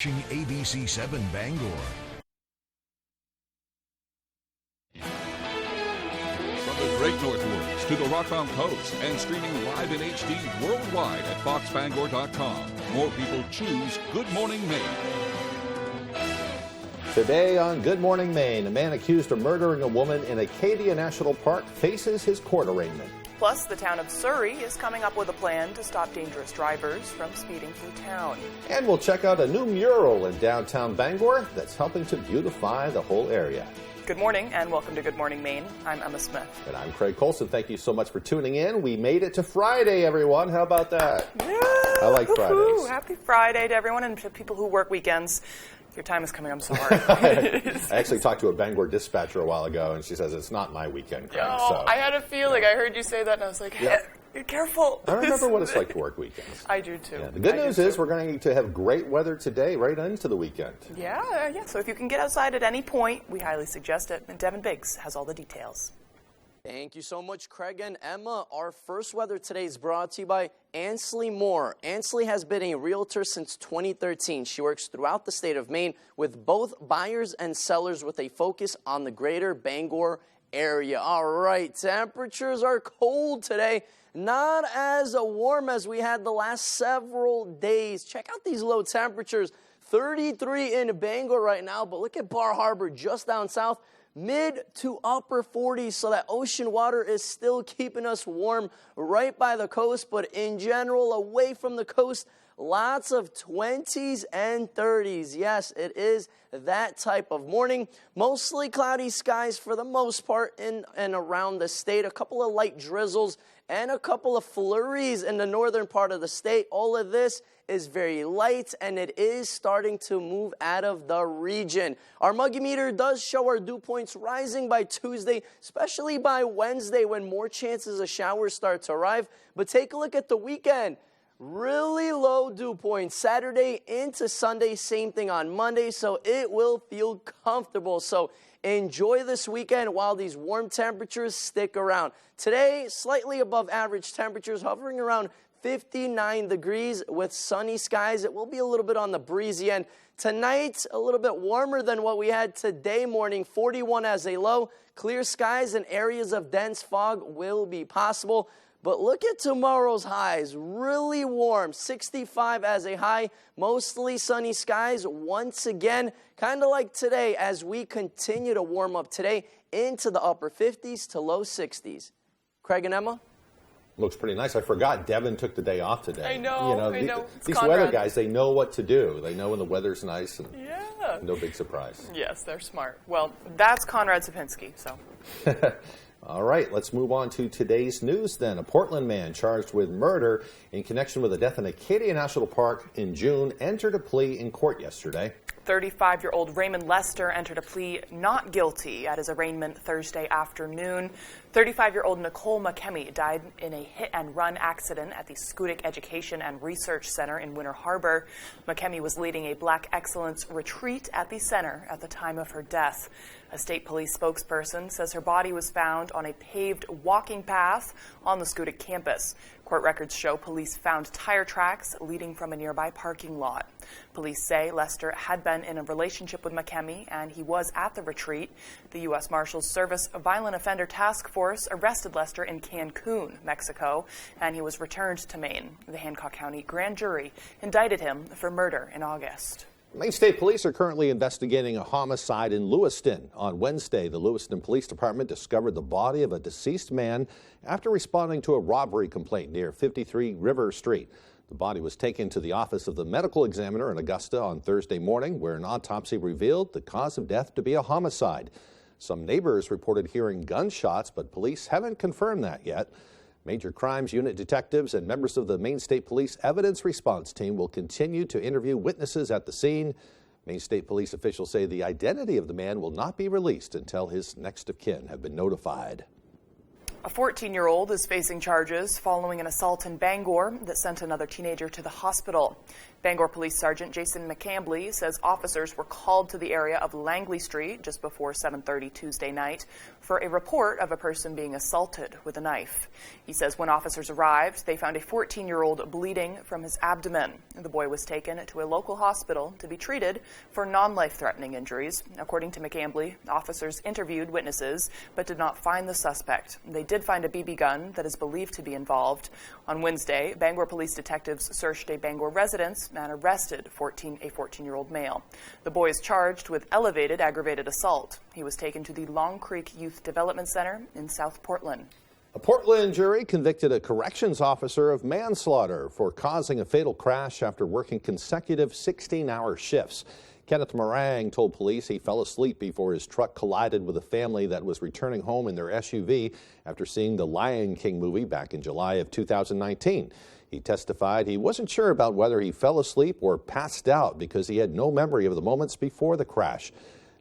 ABC 7 Bangor. From the Great Northwoods to the Rockbound Coast and streaming live in HD worldwide at foxbangor.com. More people choose Good Morning Maine. Today on Good Morning Maine, a man accused of murdering a woman in Acadia National Park faces his court arraignment. Plus, the town of Surrey is coming up with a plan to stop dangerous drivers from speeding through town. And we'll check out a new mural in downtown Bangor that's helping to beautify the whole area. Good morning and welcome to Good Morning Maine. I'm Emma Smith. And I'm Craig Colson. Thank you so much for tuning in. We made it to Friday, everyone. How about that? Yeah, I like Fridays. Happy Friday to everyone and to people who work weekends. Your time is coming. I'm sorry. I actually talked to a Bangor dispatcher a while ago, and she says it's not my weekend, Craig. Oh, so, I had a feeling. I heard you say that, and I was like, hey, be careful. I remember what it's like to work weekends. I do, too. Yeah, the good news is we're going to have great weather today right into the weekend. Yeah. So if you can get outside at any point, we highly suggest it. And Devin Biggs has all the details. Thank you so much, Craig and Emma. Our first weather today is brought to you by Ansley Moore. Ansley has been a realtor since 2013. She works throughout the state of Maine with both buyers and sellers with a focus on the greater Bangor area. All right, temperatures are cold today. Not as warm as we had the last several days. Check out these low temperatures. 33 in Bangor right now, but look at Bar Harbor just down south. Mid to upper 40s, so that ocean water is still keeping us warm right by the coast, but in general, away from the coast, lots of 20s and 30s. Yes, it is that type of morning. Mostly cloudy skies for the most part in and around the state. A couple of light drizzles and a couple of flurries in the northern part of the state. All of this is very light, and it is starting to move out of the region. Our muggy meter does show our dew points rising by Tuesday, especially by Wednesday when more chances of showers start to arrive. But take a look at the weekend. Really low dew points Saturday into Sunday, same thing on Monday, so it will feel comfortable. So enjoy this weekend while these warm temperatures stick around. Today, slightly above average temperatures, hovering around 59 degrees with sunny skies. It will be a little bit on the breezy end. Tonight, a little bit warmer than what we had today morning, 41 as a low. Clear skies and areas of dense fog will be possible. But look at tomorrow's highs, really warm, 65 as a high, mostly sunny skies once again, kind of like today as we continue to warm up today into the upper 50s to low 60s. Craig and Emma? Looks pretty nice. I forgot Devin took the day off today. I know. These weather guys, they know what to do. They know when the weather's nice, and no big surprise. Yes, they're smart. Well, that's Conrad Sapinski, so. All right, let's move on to today's news then. A Portland man charged with murder in connection with a death in Acadia National Park in June entered a plea in court yesterday. 35-year-old Raymond Lester entered a plea not guilty at his arraignment Thursday afternoon. 35-year-old Nicole McKemmy died in a hit-and-run accident at the Schoodic Education and Research Center in Winter Harbor. McKemmy was leading a Black Excellence retreat at the center at the time of her death. A state police spokesperson says her body was found on a paved walking path on the Schoodic campus. Court records show police found tire tracks leading from a nearby parking lot. Police say Lester had been in a relationship with McKemmy and he was at the retreat. The U.S. Marshals Service Violent Offender Task Force arrested Lester in Cancun, Mexico, and he was returned to Maine. The Hancock County grand jury indicted him for murder in August. Maine State Police are currently investigating a homicide in Lewiston. On Wednesday, the Lewiston Police Department discovered the body of a deceased man after responding to a robbery complaint near 53 River Street. The body was taken to the office of the medical examiner in Augusta on Thursday morning, where an autopsy revealed the cause of death to be a homicide. Some neighbors reported hearing gunshots, but police haven't confirmed that yet. Major Crimes Unit detectives and members of the Maine State Police Evidence Response Team will continue to interview witnesses at the scene. Maine State Police officials say the identity of the man will not be released until his next of kin have been notified. A 14-year-old is facing charges following an assault in Bangor that sent another teenager to the hospital. Bangor Police Sergeant Jason McCambly says officers were called to the area of Langley Street just before 7:30 Tuesday night for a report of a person being assaulted with a knife. He says when officers arrived, they found a 14-year-old bleeding from his abdomen. The boy was taken to a local hospital to be treated for non-life-threatening injuries. According to McCambly, officers interviewed witnesses but did not find the suspect. They did find a BB gun that is believed to be involved. On Wednesday, Bangor police detectives searched a Bangor residence and arrested a 14-year-old male. The boy is charged with elevated aggravated assault. He was taken to the Long Creek Youth Development Center in South Portland. A Portland jury convicted a corrections officer of manslaughter for causing a fatal crash after working consecutive 16-hour shifts. Kenneth Morang told police he fell asleep before his truck collided with a family that was returning home in their SUV after seeing the Lion King movie back in July of 2019. He testified he wasn't sure about whether he fell asleep or passed out because he had no memory of the moments before the crash.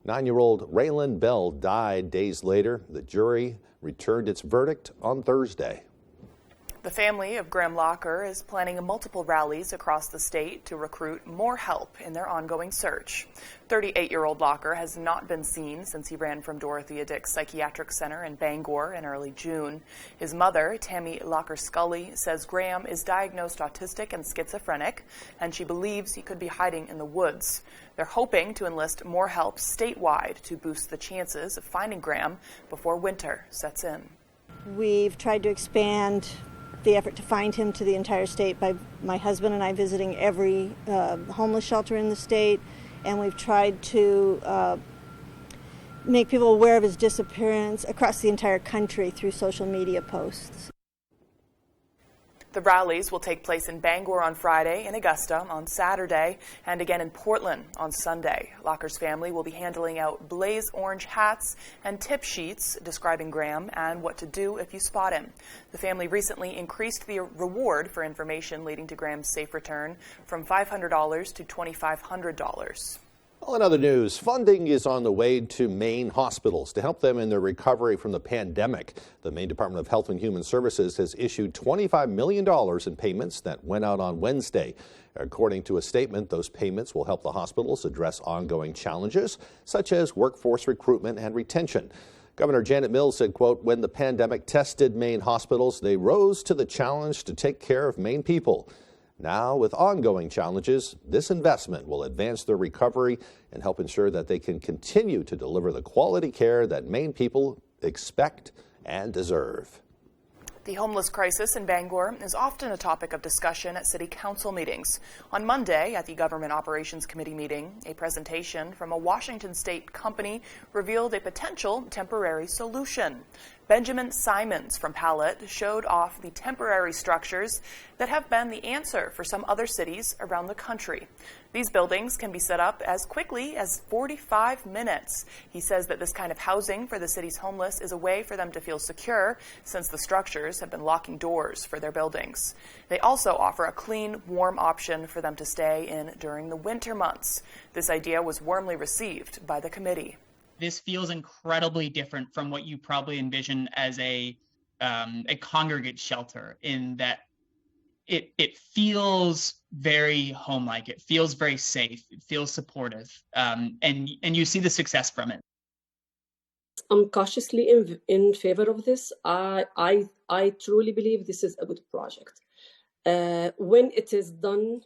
9-year-old Raylan Bell died days later. The jury returned its verdict on Thursday. The family of Graham Locker is planning multiple rallies across the state to recruit more help in their ongoing search. 38-year-old Locker has not been seen since he ran from Dorothea Dix Psychiatric Center in Bangor in early June. His mother, Tammy Locker Scully, says Graham is diagnosed autistic and schizophrenic, and she believes he could be hiding in the woods. They're hoping to enlist more help statewide to boost the chances of finding Graham before winter sets in. We've tried to expand the effort to find him to the entire state by my husband and I visiting every homeless shelter in the state, and we've tried to make people aware of his disappearance across the entire country through social media posts. The rallies will take place in Bangor on Friday, in Augusta on Saturday, and again in Portland on Sunday. Locker's family will be handing out blaze orange hats and tip sheets describing Graham and what to do if you spot him. The family recently increased the reward for information leading to Graham's safe return from $500 to $2,500. Well, in other news, funding is on the way to Maine hospitals to help them in their recovery from the pandemic. The Maine Department of Health and Human Services has issued $25 million in payments that went out on Wednesday. According to a statement, those payments will help the hospitals address ongoing challenges, such as workforce recruitment and retention. Governor Janet Mills said, quote, when the pandemic tested Maine hospitals, they rose to the challenge to take care of Maine people. Now, with ongoing challenges, this investment will advance their recovery and help ensure that they can continue to deliver the quality care that Maine people expect and deserve. The homeless crisis in Bangor is often a topic of discussion at City Council meetings. On Monday, at the Government Operations Committee meeting, a presentation from a Washington state company revealed a potential temporary solution. Benjamin Simons from Pallet showed off the temporary structures that have been the answer for some other cities around the country. These buildings can be set up as quickly as 45 minutes. He says that this kind of housing for the city's homeless is a way for them to feel secure since the structures have been locking doors for their buildings. They also offer a clean, warm option for them to stay in during the winter months. This idea was warmly received by the committee. This feels incredibly different from what you probably envision as a congregate shelter, in that it feels very home-like. It feels very safe. It feels supportive, and you see the success from it. I'm cautiously in favor of this. I truly believe this is a good project. When it is done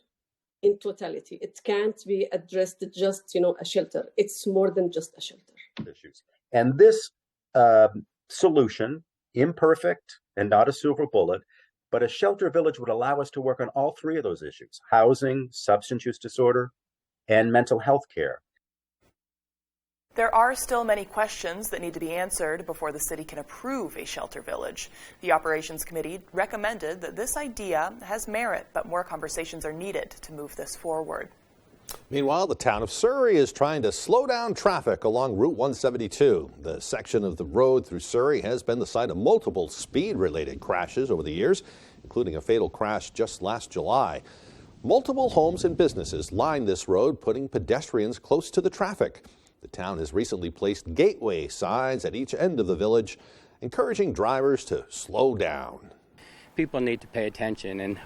in totality, it can't be addressed just a shelter. It's more than just a shelter. Issues. And this solution, imperfect and not a silver bullet, but a shelter village would allow us to work on all three of those issues: housing, substance use disorder, and mental health care. There are still many questions that need to be answered before the city can approve a shelter village. The Operations Committee recommended that this idea has merit, but more conversations are needed to move this forward. Meanwhile, the town of Surrey is trying to slow down traffic along Route 172. The section of the road through Surrey has been the site of multiple speed-related crashes over the years, including a fatal crash just last July. Multiple homes and businesses line this road, putting pedestrians close to the traffic. The town has recently placed gateway signs at each end of the village, encouraging drivers to slow down. people need to pay attention, and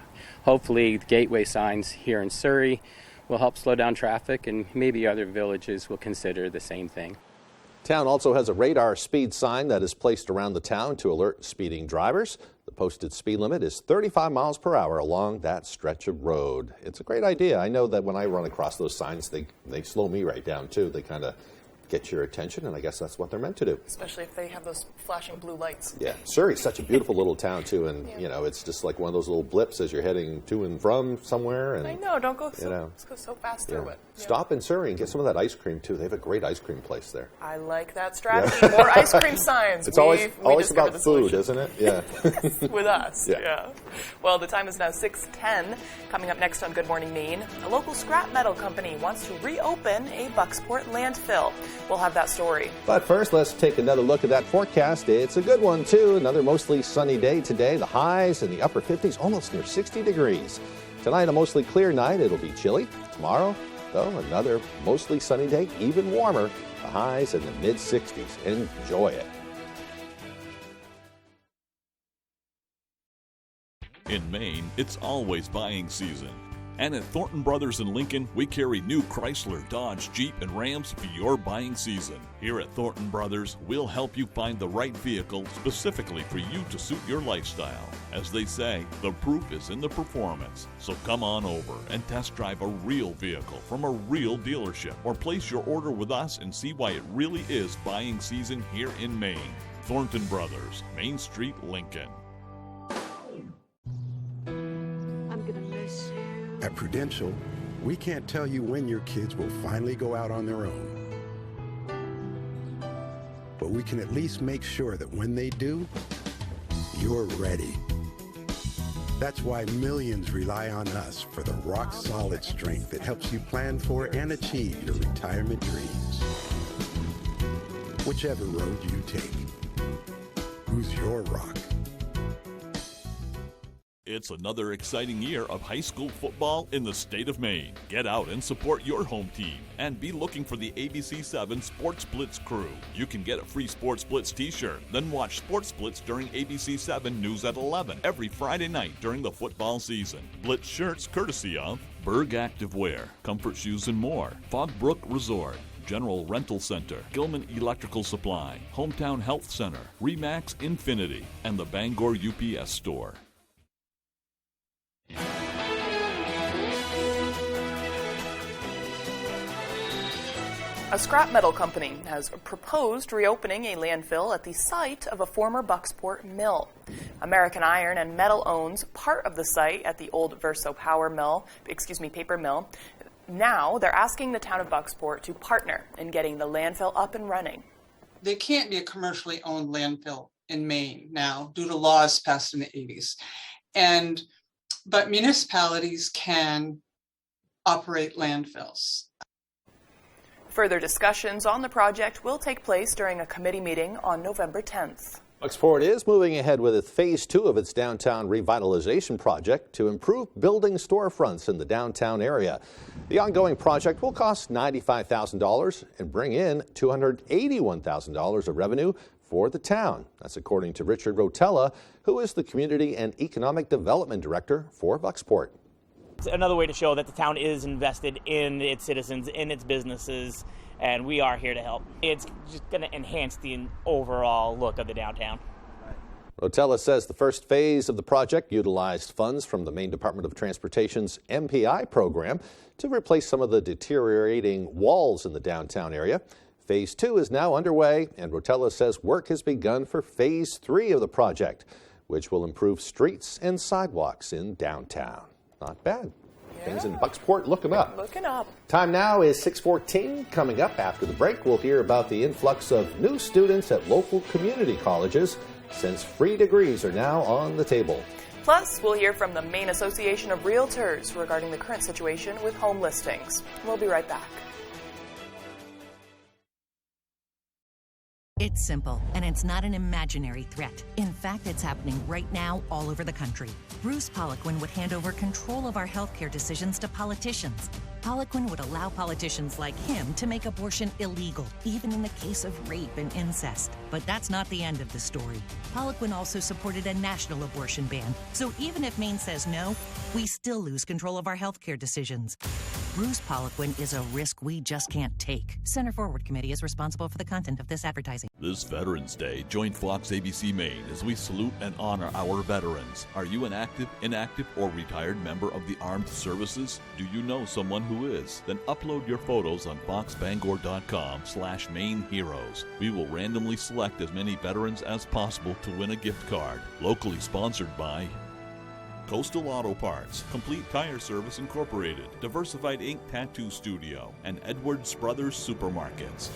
hopefully the gateway signs here in Surrey will help slow down traffic, and maybe other villages will consider the same thing. Town also has a radar speed sign that is placed around the town to alert speeding drivers. The posted speed limit is 35 miles per hour along that stretch of road. It's a great idea. I know that when I run across those signs, they slow me right down, too. They kind of get your attention, and I guess that's what they're meant to do. Especially if they have those flashing blue lights. Yeah, Surrey's such a beautiful little town, too, and, you know, it's just like one of those little blips as you're heading to and from somewhere. And I know, don't go so fast through it. Yeah. Stop in Surrey and get some of that ice cream, too. They have a great ice cream place there. I like that strategy. Yeah. More ice cream signs. It's always about food, isn't it? Yeah. With us, yeah. Well, the time is now 6:10. Coming up next on Good Morning Maine, a local scrap metal company wants to reopen a Bucksport landfill. We'll have that story. But first, let's take another look at that forecast. It's a good one, too. Another mostly sunny day today. The highs in the upper 50s, almost near 60 degrees. Tonight, a mostly clear night. It'll be chilly. Tomorrow, though, another mostly sunny day, even warmer. The highs in the mid-60s. Enjoy it. In Maine, it's always buying season. And at Thornton Brothers in Lincoln, we carry new Chrysler, Dodge, Jeep, and Rams for your buying season. Here at Thornton Brothers, we'll help you find the right vehicle specifically for you to suit your lifestyle. As they say, the proof is in the performance. So come on over and test drive a real vehicle from a real dealership, or place your order with us and see why it really is buying season here in Maine. Thornton Brothers, Main Street, Lincoln. At Prudential, we can't tell you when your kids will finally go out on their own. But we can at least make sure that when they do, you're ready. That's why millions rely on us for the rock-solid strength that helps you plan for and achieve your retirement dreams. Whichever road you take, who's your rock? It's another exciting year of high school football in the state of Maine. Get out and support your home team and be looking for the ABC7 Sports Blitz crew. You can get a free Sports Blitz t-shirt, then watch Sports Blitz during ABC7 News at 11 every Friday night during the football season. Blitz shirts courtesy of Berg Activewear, Comfort Shoes and More, Fogbrook Resort, General Rental Center, Gilman Electrical Supply, Hometown Health Center, Remax Infinity, and the Bangor UPS Store. A scrap metal company has proposed reopening a landfill at the site of a former Bucksport mill. American Iron and Metal owns part of the site at the old Verso paper mill. Now they're asking the town of Bucksport to partner in getting the landfill up and running. There can't be a commercially owned landfill in Maine now due to laws passed in the 80s. But municipalities can operate landfills. Further discussions on the project will take place during a committee meeting on November 10th. Bucksport is moving ahead with Phase 2 of its downtown revitalization project to improve building storefronts in the downtown area. The ongoing project will cost $95,000 and bring in $281,000 of revenue for the town. That's according to Richard Rotella, who is the Community and Economic Development Director for Bucksport. It's another way to show that the town is invested in its citizens, in its businesses, and we are here to help. It's just going to enhance the overall look of the downtown. Rotella says the first phase of the project utilized funds from the Maine Department of Transportation's MPI program to replace some of the deteriorating walls in the downtown area. Phase 2 is now underway, and Rotella says work has begun for Phase 3 of the project, which will improve streets and sidewalks in downtown. Not bad. Yeah. Things in Bucksport, look them up. Looking up. Time now is 6:14. Coming up after the break, we'll hear about the influx of new students at local community colleges since free degrees are now on the table. Plus, we'll hear from the Maine Association of Realtors regarding the current situation with home listings. We'll be right back. It's simple, and it's not an imaginary threat. In fact, it's happening right now all over the country. Bruce Poliquin would hand over control of our healthcare decisions to politicians. Poliquin would allow politicians like him to make abortion illegal, even in the case of rape and incest. But that's not the end of the story. Poliquin also supported a national abortion ban, so even if Maine says no, we still lose control of our healthcare decisions. Bruce Poliquin is a risk we just can't take. Center Forward Committee is responsible for the content of this advertising. This Veterans Day, join Fox ABC Maine as we salute and honor our veterans. Are you an active, inactive, or retired member of the armed services? Do you know someone who is? Then upload your photos on foxbangor.com/Maine Heroes. We will randomly select as many veterans as possible to win a gift card. Locally sponsored by Coastal Auto Parts, Complete Tire Service Incorporated, Diversified Ink Tattoo Studio, and Edwards Brothers Supermarkets.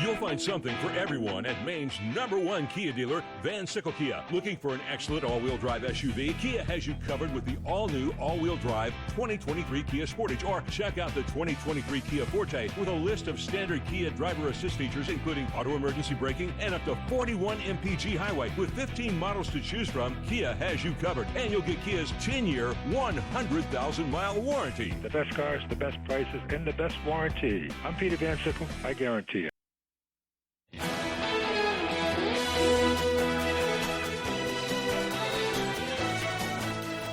You'll find something for everyone at Maine's #1 Kia dealer, Van Sickle Kia. Looking for an excellent all-wheel drive SUV? Kia has you covered with the all-new all-wheel drive 2023 Kia Sportage, or check out the 2023 Kia Forte with a list of standard Kia driver assist features, including auto emergency braking and up to 41 mpg highway. With 15 models to choose from, Kia has you covered, and you'll get Kia's 10-year, 100,000-mile warranty. The best cars, the best prices, and the best warranty. I'm Peter Van Sickle. I guarantee it.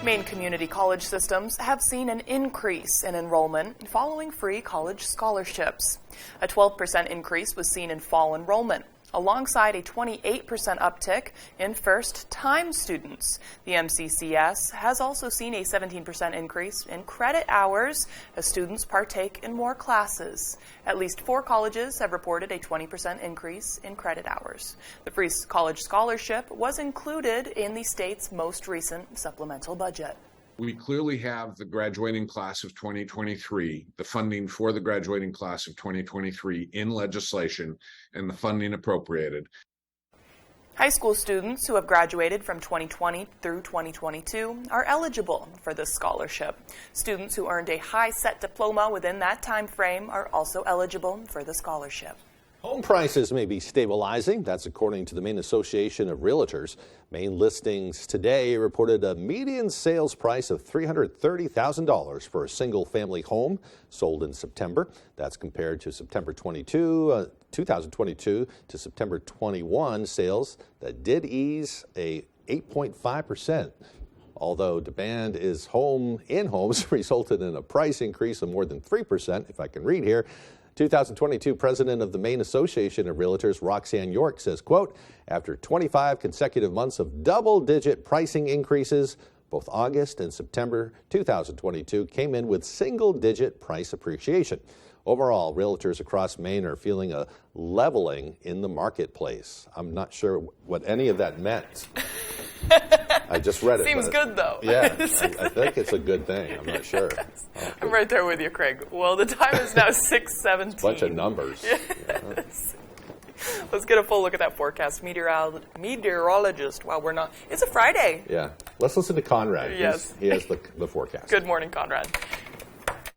Maine community college systems have seen an increase in enrollment following free college scholarships. A 12% increase was seen in fall enrollment, alongside a 28% uptick in first-time students. The MCCS has also seen a 17% increase in credit hours as students partake in more classes. At least 4 colleges have reported a 20% increase in credit hours. The free college scholarship was included in the state's most recent supplemental budget. We clearly have the graduating class of 2023, the funding for the graduating class of 2023 in legislation, and the funding appropriated. High school students who have graduated from 2020 through 2022 are eligible for this scholarship. Students who earned a high-set diploma within that time frame are also eligible for the scholarship. Home prices may be stabilizing. That's according to the Maine Association of Realtors. Maine listings today reported a median sales price of $330,000 for a single-family home sold in September. That's compared to September 2022 to September 21 sales that did ease a 8.5%. Although demand in homes resulted in a price increase of more than 3%, if I can read here. 2022 president of the Maine Association of Realtors, Roxanne York, says, quote, after 25 consecutive months of double-digit pricing increases, both August and September 2022 came in with single-digit price appreciation. Overall, realtors across Maine are feeling a leveling in the marketplace. I'm not sure what any of that meant. I just read it. Seems good, though. Yeah, I think it's a good thing. I'm not sure. Yes. I'm right there with you, Craig. Well, the time is now 6:17. A bunch of numbers. Yes. Yeah. Let's get a full look at that forecast. Meteorologist, wow, we're not. It's a Friday. Yeah. Let's listen to Conrad. Yes. He has the forecast. Good morning, Conrad.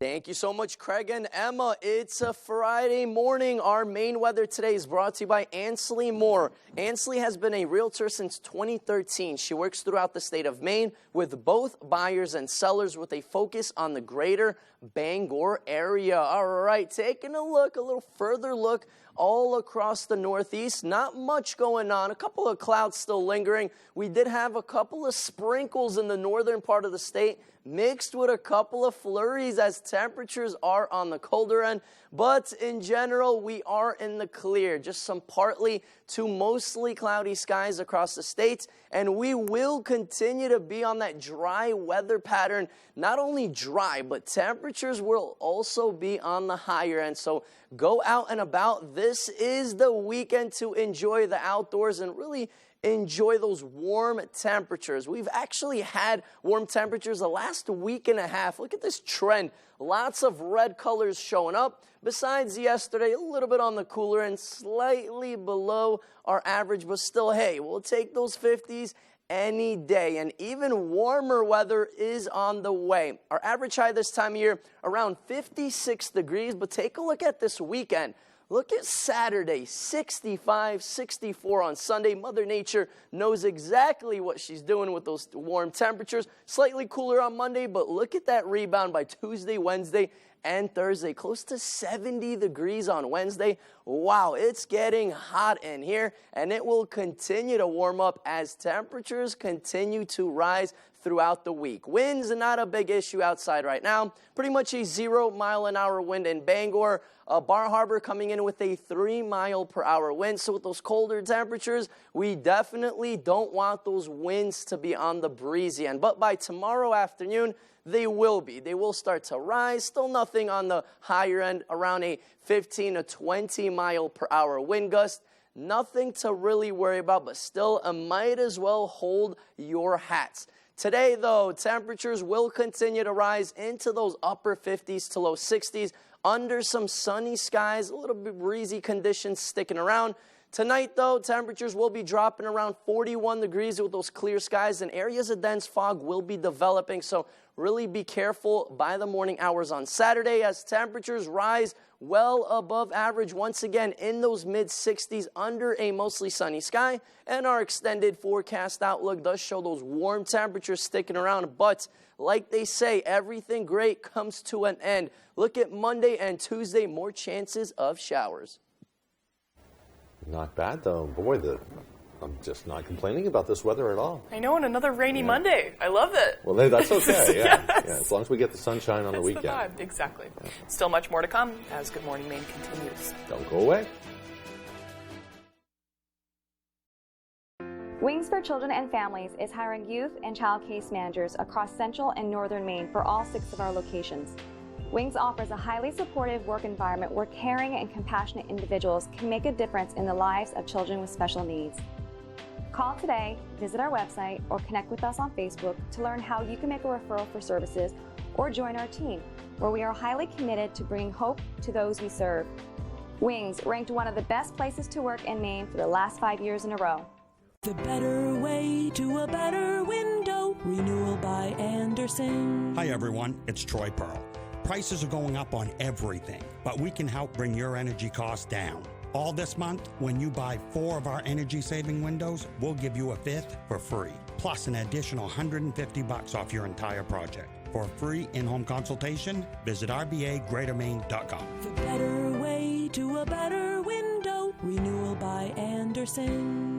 Thank you so much, Craig and Emma. It's a Friday morning. Our Maine weather today is brought to you by Ansley Moore. Ansley has been a realtor since 2013. She works throughout the state of Maine with both buyers and sellers with a focus on the greater Bangor area. All right, taking a little further look all across the Northeast. Not much going on. A couple of clouds still lingering. We did have a couple of sprinkles in the northern part of the state, mixed with a couple of flurries as temperatures are on the colder end. But in general, we are in the clear. Just some partly to mostly cloudy skies across the state. And we will continue to be on that dry weather pattern. Not only dry, but temperatures will also be on the higher end. So go out and about. This is the weekend to enjoy the outdoors and really enjoy those warm temperatures. We've actually had warm temperatures the last week and a half. Look at this trend. Lots of red colors showing up. Besides yesterday, a little bit on the cooler end, slightly below our average, but still, hey, we'll take those 50s any day. And even warmer weather is on the way. Our average high this time of year, around 56 degrees, but take a look at this weekend. Look at Saturday, 65, 64 on Sunday. Mother Nature knows exactly what she's doing with those warm temperatures. Slightly cooler on Monday, but look at that rebound by Tuesday, Wednesday, and Thursday. Close to 70 degrees on Wednesday. Wow, it's getting hot in here, and it will continue to warm up as temperatures continue to rise throughout the week. Winds are not a big issue outside right now. Pretty much a 0 mile an hour wind in Bangor. Bar Harbor coming in with a 3 mile per hour wind. So with those colder temperatures, we definitely don't want those winds to be on the breezy end. But by tomorrow afternoon, they will be. They will start to rise. Still nothing on the higher end, around a 15 to 20 mile per hour wind gust. Nothing to really worry about, but still, might as well hold your hats. Today, though, temperatures will continue to rise into those upper 50s to low 60s under some sunny skies, a little bit breezy conditions sticking around. Tonight, though, temperatures will be dropping around 41 degrees with those clear skies, and areas of dense fog will be developing. So really be careful by the morning hours on Saturday as temperatures rise well above average once again in those mid-60s under a mostly sunny sky. And our extended forecast outlook does show those warm temperatures sticking around. But like they say, everything great comes to an end. Look at Monday and Tuesday, more chances of showers. Not bad, though. Boy, I'm just not complaining about this weather at all. I know, and another rainy Monday. I love it. Well, that's okay. Yeah. Yes. Yeah, as long as we get the sunshine on the weekend. That's the vibe. Exactly. Yeah. Still much more to come as Good Morning Maine continues. Don't go away. Wings for Children and Families is hiring youth and child case managers across central and northern Maine for all 6 of our locations. Wings offers a highly supportive work environment where caring and compassionate individuals can make a difference in the lives of children with special needs. Call today, visit our website, or connect with us on Facebook to learn how you can make a referral for services or join our team, where we are highly committed to bringing hope to those we serve. Wings, ranked one of the best places to work in Maine for the last 5 years in a row. The better way to a better window, renewal by Anderson. Hi everyone, it's Troy Pearl. Prices are going up on everything, but we can help bring your energy costs down. All this month, when you buy 4 of our energy-saving windows, we'll give you a 5th for free, plus an additional $150 off your entire project. For a free in-home consultation, visit rbagreatermaine.com. The better way to a better window, renewal by Anderson.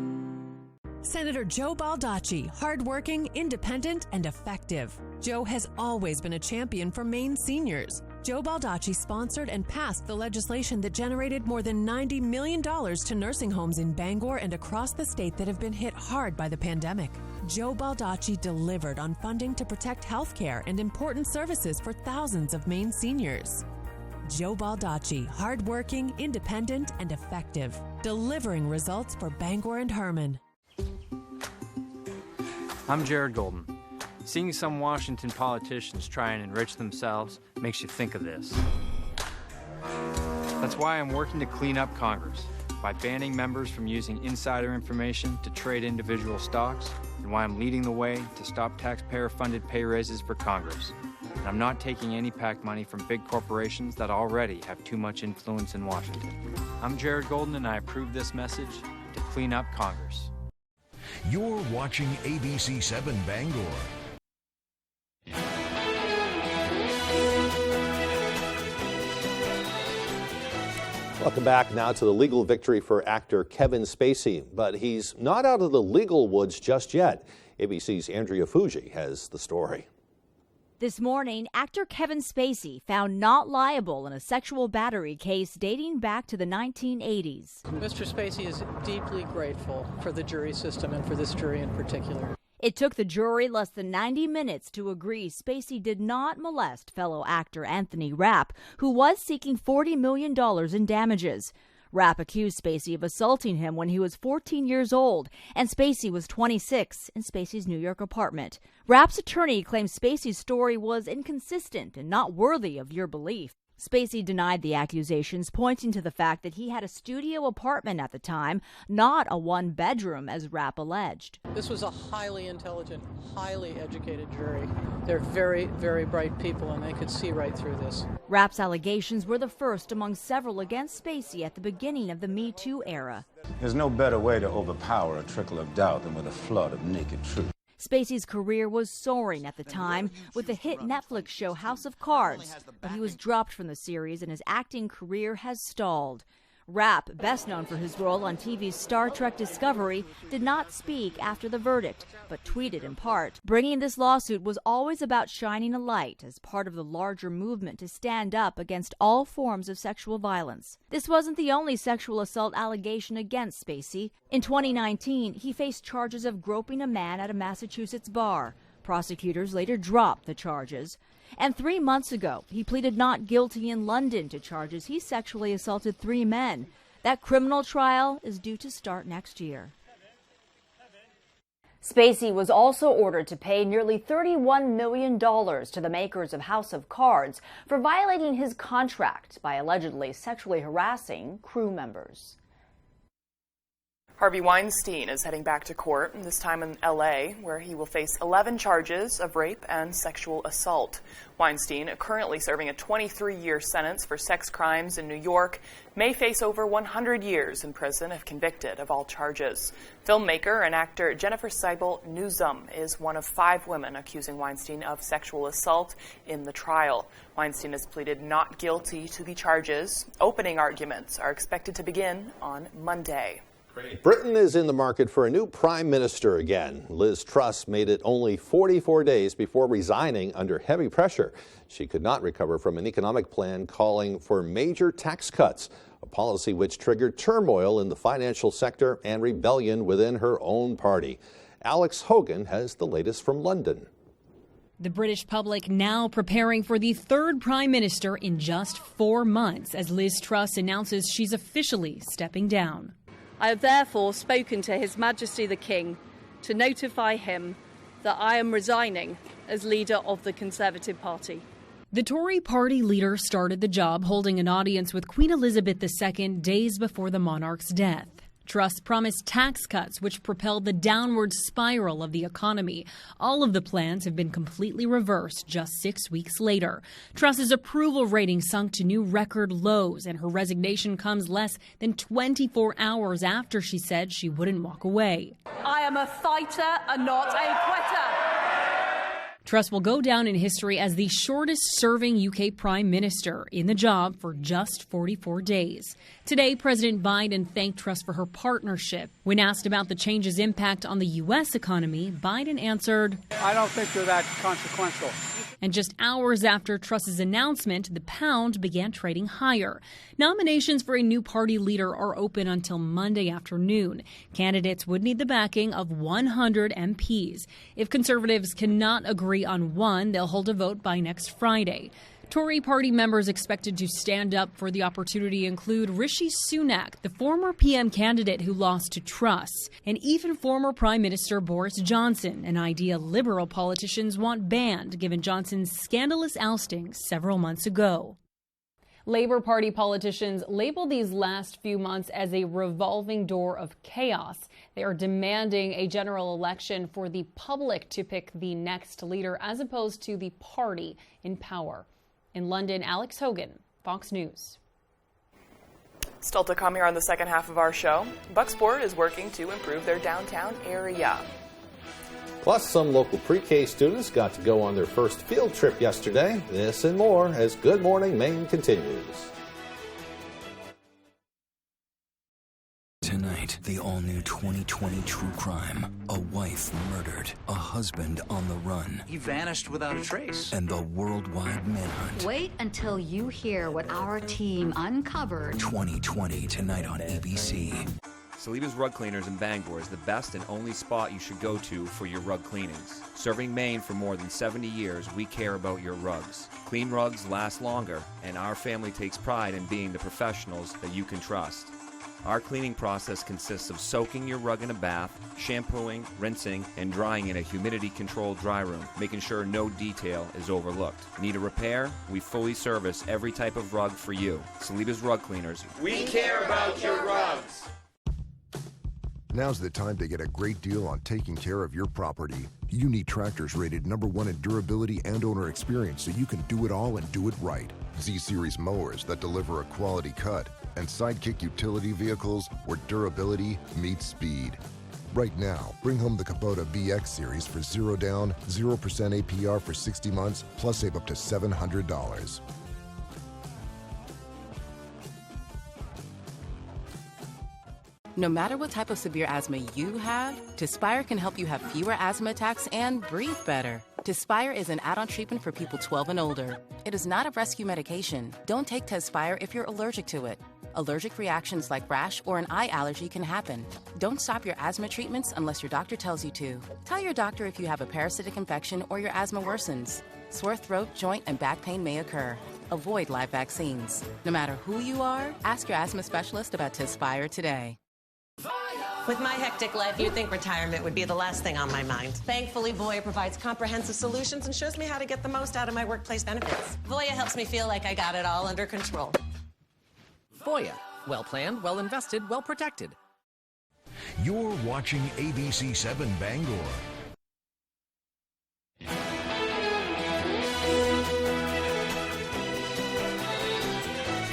Senator Joe Baldacci, hardworking, independent, and effective. Joe has always been a champion for Maine seniors. Joe Baldacci sponsored and passed the legislation that generated more than $90 million to nursing homes in Bangor and across the state that have been hit hard by the pandemic. Joe Baldacci delivered on funding to protect health care and important services for thousands of Maine seniors. Joe Baldacci, hardworking, independent, and effective, delivering results for Bangor and Herman. I'm Jared Golden. Seeing some Washington politicians try and enrich themselves makes you think of this. That's why I'm working to clean up Congress by banning members from using insider information to trade individual stocks, and why I'm leading the way to stop taxpayer-funded pay raises for Congress. And I'm not taking any PAC money from big corporations that already have too much influence in Washington. I'm Jared Golden, and I approve this message to clean up Congress. You're watching ABC 7 Bangor. Welcome back now to the legal victory for actor Kevin Spacey, but he's not out of the legal woods just yet. ABC's Andrea Fuji has the story. This morning, actor Kevin Spacey found not liable in a sexual battery case dating back to the 1980s. Mr. Spacey is deeply grateful for the jury system and for this jury in particular. It took the jury less than 90 minutes to agree Spacey did not molest fellow actor Anthony Rapp, who was seeking $40 million in damages. Rapp accused Spacey of assaulting him when he was 14 years old, and Spacey was 26 in Spacey's New York apartment. Rapp's attorney claims Spacey's story was inconsistent and not worthy of your belief. Spacey denied the accusations, pointing to the fact that he had a studio apartment at the time, not a one-bedroom, as Rapp alleged. This was a highly intelligent, highly educated jury. They're very, very bright people, and they could see right through this. Rapp's allegations were the first among several against Spacey at the beginning of the Me Too era. There's no better way to overpower a trickle of doubt than with a flood of naked truth. Spacey's career was soaring at the time with the hit Netflix show House of Cards, but he was dropped from the series and his acting career has stalled. Rapp, best known for his role on TV's Star Trek Discovery, did not speak after the verdict, but tweeted in part. Bringing this lawsuit was always about shining a light as part of the larger movement to stand up against all forms of sexual violence. This wasn't the only sexual assault allegation against Spacey. In 2019, he faced charges of groping a man at a Massachusetts bar. Prosecutors later dropped the charges. And 3 months ago, he pleaded not guilty in London to charges he sexually assaulted 3 men. That criminal trial is due to start next year. Spacey was also ordered to pay nearly $31 million to the makers of House of Cards for violating his contract by allegedly sexually harassing crew members. Harvey Weinstein is heading back to court, this time in L.A., where he will face 11 charges of rape and sexual assault. Weinstein, currently serving a 23-year sentence for sex crimes in New York, may face over 100 years in prison if convicted of all charges. Filmmaker and actor Jennifer Seibel Newsome is one of 5 women accusing Weinstein of sexual assault in the trial. Weinstein has pleaded not guilty to the charges. Opening arguments are expected to begin on Monday. Britain is in the market for a new prime minister again. Liz Truss made it only 44 days before resigning under heavy pressure. She could not recover from an economic plan calling for major tax cuts, a policy which triggered turmoil in the financial sector and rebellion within her own party. Alex Hogan has the latest from London. The British public now preparing for the third prime minister in just 4 months as Liz Truss announces she's officially stepping down. I have therefore spoken to His Majesty the King to notify him that I am resigning as leader of the Conservative Party. The Tory party leader started the job holding an audience with Queen Elizabeth II days before the monarch's death. Truss promised tax cuts which propelled the downward spiral of the economy. All of the plans have been completely reversed just 6 weeks later. Truss's approval rating sunk to new record lows, and her resignation comes less than 24 hours after she said she wouldn't walk away. I am a fighter and not a quitter. Truss will go down in history as the shortest-serving UK prime minister in the job for just 44 days. Today, President Biden thanked Truss for her partnership. When asked about the change's impact on the U.S. economy, Biden answered, "I don't think they're that consequential." And just hours after Truss's announcement, the pound began trading higher. Nominations for a new party leader are open until Monday afternoon. Candidates would need the backing of 100 MPs. If Conservatives cannot agree on one, they'll hold a vote by next Friday. Tory party members expected to stand up for the opportunity include Rishi Sunak, the former PM candidate who lost to Truss, and even former Prime Minister Boris Johnson, an idea Liberal politicians want banned given Johnson's scandalous ousting several months ago. Labour Party politicians label these last few months as a revolving door of chaos. They are demanding a general election for the public to pick the next leader as opposed to the party in power. In London, Alex Hogan, Fox News. Still to come here on the second half of our show, Bucksport is working to improve their downtown area. Plus, some local pre-K students got to go on their first field trip yesterday. This and more as Good Morning Maine continues. Tonight, the all-new 2020 true crime. A wife murdered, a husband on the run. He vanished without a trace. And the worldwide manhunt. Wait until you hear what our team uncovered. 2020, tonight on ABC. Saliba's Rug Cleaners in Bangor is the best and only spot you should go to for your rug cleanings. Serving Maine for more than 70 years, we care about your rugs. Clean rugs last longer, and our family takes pride in being the professionals that you can trust. Our cleaning process consists of soaking your rug in a bath, shampooing, rinsing, and drying in a humidity-controlled dry room, making sure no detail is overlooked. Need a repair? We fully service every type of rug for you. Saliba's Rug Cleaners. We care about your rugs. Now's the time to get a great deal on taking care of your property. You need tractors rated #1 in durability and owner experience so you can do it all and do it right. Z-Series mowers that deliver a quality cut, and Sidekick utility vehicles where durability meets speed. Right now, bring home the Kubota BX Series for 0 down, 0% APR for 60 months, plus save up to $700. No matter what type of severe asthma you have, Tespire can help you have fewer asthma attacks and breathe better. Tespire is an add-on treatment for people 12 and older. It is not a rescue medication. Don't take Tespire if you're allergic to it. Allergic reactions like rash or an eye allergy can happen. Don't stop your asthma treatments unless your doctor tells you to. Tell your doctor if you have a parasitic infection or your asthma worsens. Sore throat, joint, and back pain may occur. Avoid live vaccines. No matter who you are, ask your asthma specialist about Tespire today. With my hectic life, you'd think retirement would be the last thing on my mind. Thankfully, Voya provides comprehensive solutions and shows me how to get the most out of my workplace benefits. Voya helps me feel like I got it all under control. Voya. Well planned, well invested, well protected. You're watching ABC7 Bangor.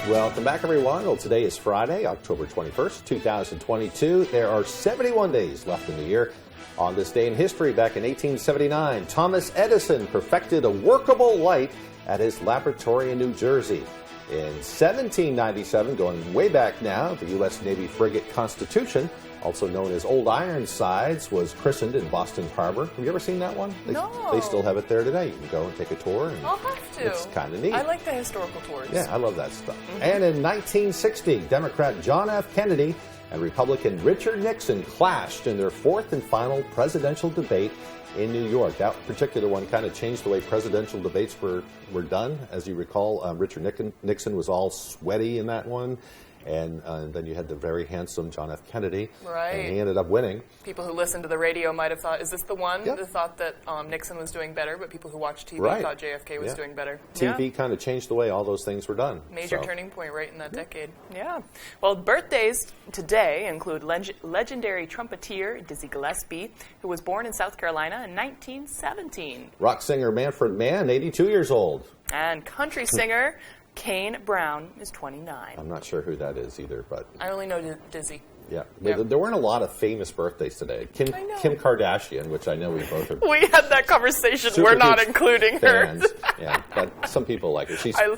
Welcome back, everyone. Well, today is Friday, October 21st, 2022. There are 71 days left in the year. On this day in history, back in 1879, Thomas Edison perfected a workable light at his laboratory in New Jersey. In 1797, going way back now, the U.S. Navy frigate Constitution, also known as Old Ironsides, was christened in Boston Harbor. Have you ever seen that one? No. They still have it there today. You can go and take a tour. And I'll have to. It's kind of neat. I like the historical tours. Yeah, I love that stuff. And in 1960, Democrat John F. Kennedy and Republican Richard Nixon clashed in their fourth and final presidential debate in New York. That particular one kind of changed the way presidential debates were done. As you recall, Richard Nixon was all sweaty in that one. And then you had the very handsome John F. Kennedy. Right. And he ended up winning. People who listened to the radio might have thought, is this the one Yep. that thought that Nixon was doing better, but people who watched TV Right. thought JFK was Yeah. doing better. TV kind of changed the way all those things were done. Major So. turning point right in that decade. Yeah. Well, birthdays today include legendary trumpeter Dizzy Gillespie, who was born in South Carolina in 1917. Rock singer Manfred Mann, 82 years old. And country singer Kane Brown is 29. I'm not sure who that is either, but I only know Dizzy. yeah. Yep. There weren't a lot of famous birthdays today. Kim Kardashian, which I know we both are. We had that conversation. Super We're not huge including fans. her. Yeah, but some people like her. She's I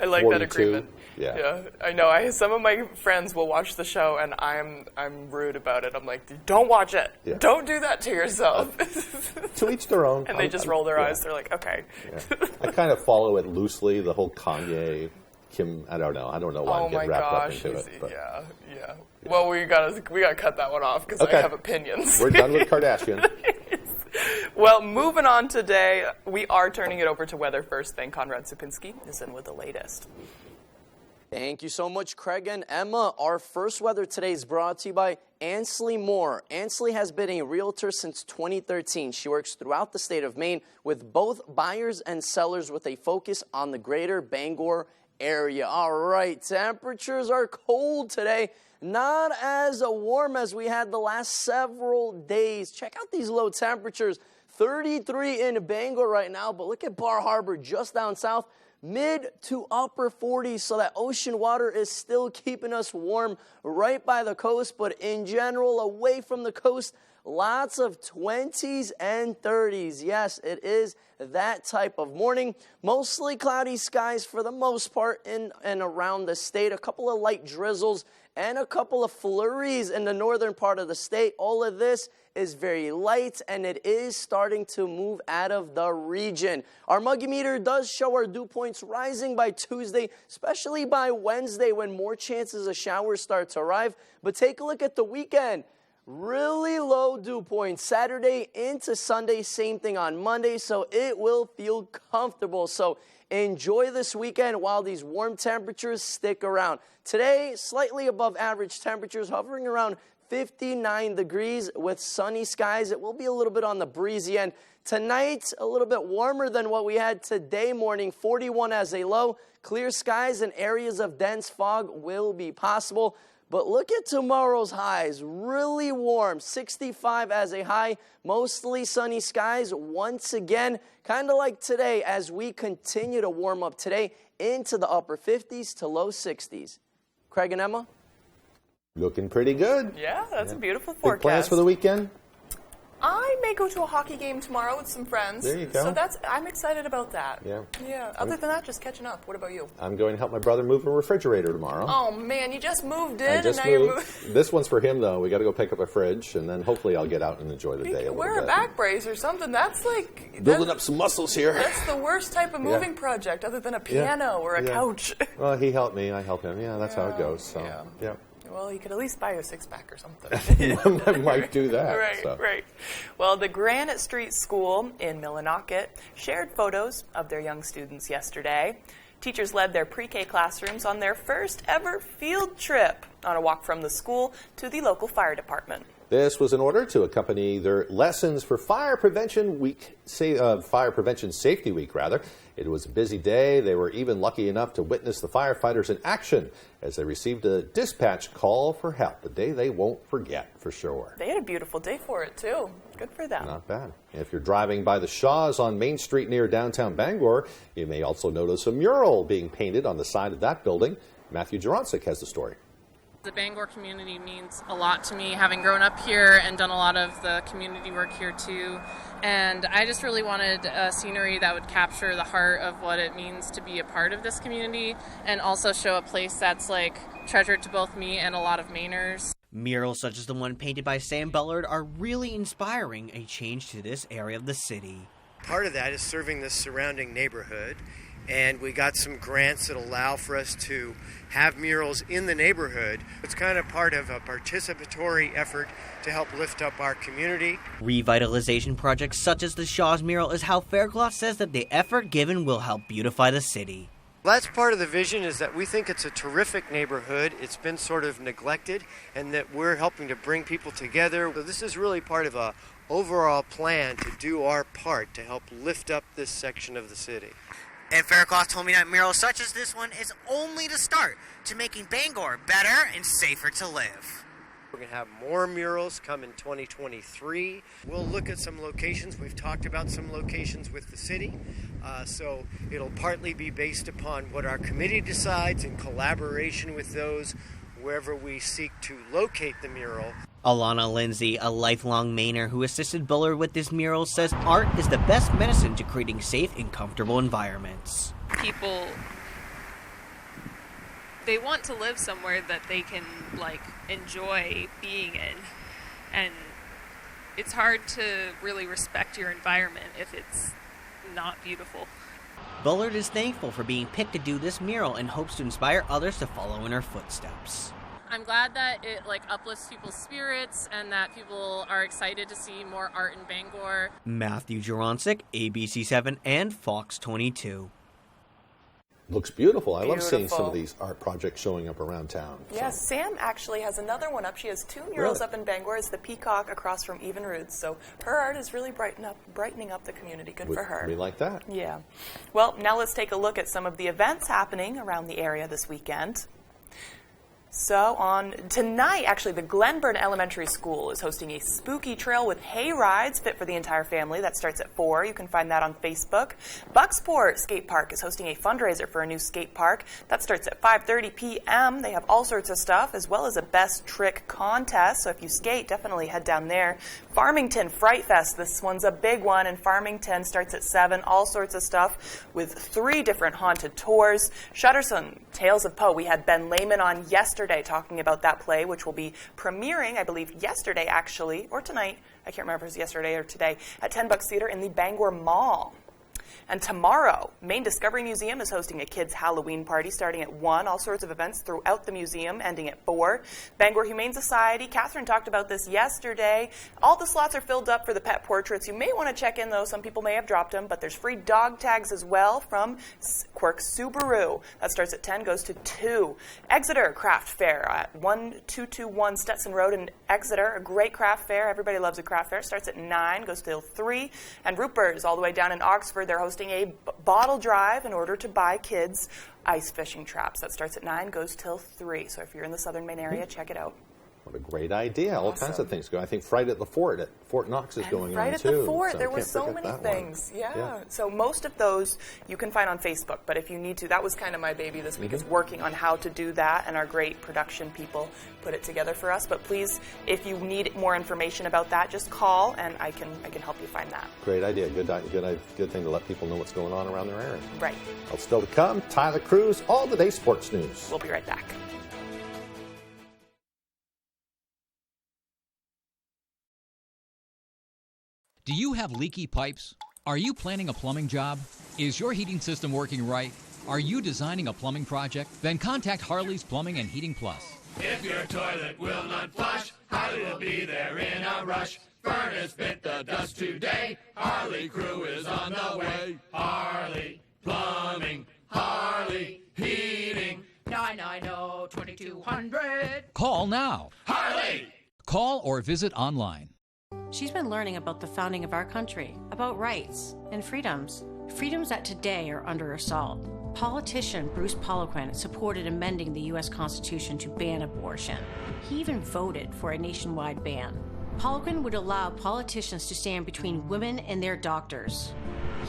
like 42. that agreement. Yeah. I know. Some of my friends will watch the show, and I'm rude about it. I'm like, don't watch it. Yeah. Don't do that to yourself. To each their own. And they just roll their eyes. They're like, okay. Yeah. I kind of follow it loosely. The whole Kanye, Kim. I don't know why I'm getting wrapped up into it. But. Yeah. Well, we gotta cut that one off because Okay. I have opinions. We're done with Kardashian. Well, moving on today, we are turning it over to weather first. Then Conrad Supinski is in with the latest. Thank you so much, Craig and Emma. Our first weather today is brought to you by Ansley Moore. Ansley has been a realtor since 2013. She works throughout the state of Maine with both buyers and sellers with a focus on the greater Bangor area. All right, temperatures are cold today. Not as warm as we had the last several days. Check out these low temperatures. 33 in Bangor right now, but look at Bar Harbor just down south. Mid to upper 40s, so that ocean water is still keeping us warm right by the coast, but in general, away from the coast, lots of 20s and 30s. Yes, it is that type of morning. Mostly cloudy skies for the most part in and around the state. A couple of light drizzles and a couple of flurries in the northern part of the state. All of this is very light, and it is starting to move out of the region. Our muggy meter does show our dew points rising by Tuesday, especially by Wednesday when more chances of showers start to arrive. But take a look at the weekend. Really low dew points Saturday into Sunday, same thing on Monday, so it will feel comfortable. So enjoy this weekend while these warm temperatures stick around. Today, slightly above average temperatures, hovering around 59 degrees with sunny skies. It will be a little bit on the breezy end. Tonight, a little bit warmer than what we had today morning, 41 as a low. Clear skies and areas of dense fog will be possible. But look at tomorrow's highs, really warm, 65 as a high, mostly sunny skies once again, kind of like today as we continue to warm up today into the upper 50s to low 60s. Craig and Emma? Looking pretty good. Yeah, that's a beautiful Big forecast. plans for the weekend? I may go to a hockey game tomorrow with some friends. There you go. So I'm excited about that. Yeah. Yeah. Other than that, just catching up. What about you? I'm going to help my brother move a refrigerator tomorrow. Oh man, you just moved in I just and now moved. you're moving. This one's for him though. We got to go pick up a fridge, and then hopefully I'll get out and enjoy the day a little Wear a bit. back brace or something. That's like Building up some muscles here. That's the worst type of moving project, other than a piano or a couch. Well, he helped me. I help him. Yeah, that's how it goes. So, yeah. Well, you could at least buy you a six-pack or something. I might do that. Right, so. right. Well, the Granite Street School in Millinocket shared photos of their young students yesterday. Teachers led their pre-K classrooms on their first ever field trip on a walk from the school to the local fire department. This was in order to accompany their lessons for Fire Prevention Safety Week, rather. It was a busy day. They were even lucky enough to witness the firefighters in action as they received a dispatch call for help, a day they won't forget for sure. They had a beautiful day for it, too. Good for them. Not bad. If you're driving by the Shaws on Main Street near downtown Bangor, you may also notice a mural being painted on the side of that building. Matthew Juronsik has the story. The Bangor community means a lot to me, having grown up here and done a lot of the community work here too. And I just really wanted a scenery that would capture the heart of what it means to be a part of this community and also show a place that's like treasured to both me and a lot of Mainers. Murals such as the one painted by Sam Bullard are really inspiring a change to this area of the city. Part of that is serving the surrounding neighborhood. And we got some grants that allow for us to have murals in the neighborhood. It's kind of part of a participatory effort to help lift up our community. Revitalization projects such as the Shaw's mural is how Faircloth says that the effort given will help beautify the city. That's part of the vision, is that we think it's a terrific neighborhood. It's been sort of neglected, and that we're helping to bring people together. So this is really part of a overall plan to do our part to help lift up this section of the city. And Faircloth told me that murals such as this one is only the start to making Bangor better and safer to live. We're going to have more murals come in 2023. We'll look at some locations. We've talked about some locations with the city. So it'll partly be based upon what our committee decides in collaboration with those wherever we seek to locate the mural. Alana Lindsay, a lifelong Mainer who assisted Bullard with this mural, says art is the best medicine to creating safe and comfortable environments. People, they want to live somewhere that they can enjoy being in, and it's hard to really respect your environment if it's not beautiful. Bullard is thankful for being picked to do this mural and hopes to inspire others to follow in her footsteps. I'm glad that it uplifts people's spirits and that people are excited to see more art in Bangor. Matthew Juronsik, ABC7 and Fox 22. Looks beautiful. I love seeing some of these art projects showing up around town. Yeah, Sam actually has another one up. She has two murals up in Bangor. It's the Peacock across from Even Roots. So her art is really brightening up the community. Good for her. We like that. Yeah. Well, now let's take a look at some of the events happening around the area this weekend. So on tonight, actually, the Glenburn Elementary School is hosting a spooky trail with hay rides fit for the entire family. That starts at 4. You can find that on Facebook. Bucksport Skate Park is hosting a fundraiser for a new skate park. That starts at 5:30 p.m. They have all sorts of stuff, as well as a best trick contest. So if you skate, definitely head down there. Farmington Fright Fest. This one's a big one in Farmington. Starts at 7. All sorts of stuff with 3 different haunted tours. Shutterson Tales of Poe. We had Ben Lehman on yesterday talking about that play, which will be premiering, I believe, yesterday actually, or tonight. I can't remember if it was yesterday or today, at $10 Theater in the Bangor Mall. And tomorrow, Maine Discovery Museum is hosting a kids' Halloween party starting at 1. All sorts of events throughout the museum ending at 4. Bangor Humane Society, Catherine talked about this yesterday. All the slots are filled up for the pet portraits. You may want to check in, though. Some people may have dropped them, but there's free dog tags as well from Quirk Subaru. That starts at 10, goes to 2. Exeter Craft Fair at 1221 Stetson Road in Exeter. A great craft fair. Everybody loves a craft fair. Starts at 9, goes till 3. And Rupert's all the way down in Oxford. They're hosting a bottle drive in order to buy kids ice fishing traps. That starts at 9, goes till 3. So if you're in the southern Maine area, check it out. What a great idea. All kinds of things going. I think Fright at the Fort at Fort Knox is going Fright on too. Fright at the Fort. So there were so many things. Yeah. So most of those you can find on Facebook. But if you need to, that was kind of my baby this week, is working on how to do that. And our great production people put it together for us. But please, if you need more information about that, just call and I can help you find that. Great idea. Good thing to let people know what's going on around their area. Right. Well, still to come, Tyler Cruz, all the day sports news. We'll be right back. Do you have leaky pipes? Are you planning a plumbing job? Is your heating system working right? Are you designing a plumbing project? Then contact Harley's Plumbing and Heating Plus. If your toilet will not flush, Harley will be there in a rush. Furnace bit the dust today. Harley crew is on the way. Harley Plumbing, Harley Heating. 990-2200. Call now. Harley! Call or visit online. She's been learning about the founding of our country, about rights and freedoms. Freedoms that today are under assault. Politician Bruce Poliquin supported amending the U.S. Constitution to ban abortion. He even voted for a nationwide ban. Poliquin would allow politicians to stand between women and their doctors.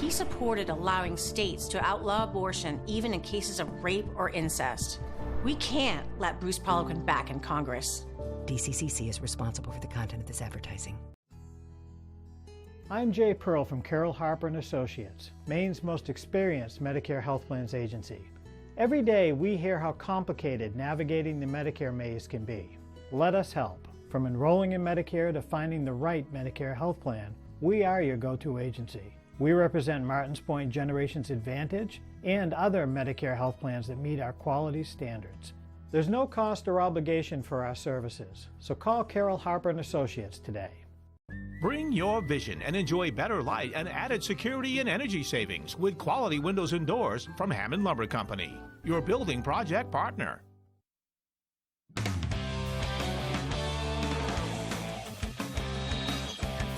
He supported allowing states to outlaw abortion even in cases of rape or incest. We can't let Bruce Poliquin back in Congress. DCCC is responsible for the content of this advertising. I'm Jay Pearl from Carroll Harper & Associates, Maine's most experienced Medicare health plans agency. Every day we hear how complicated navigating the Medicare maze can be. Let us help. From enrolling in Medicare to finding the right Medicare health plan, we are your go-to agency. We represent Martins Point Generations Advantage and other Medicare health plans that meet our quality standards. There's no cost or obligation for our services, so call Carroll Harper & Associates today. Bring your vision and enjoy better light and added security and energy savings with quality windows and doors from Hammond Lumber Company, your building project partner.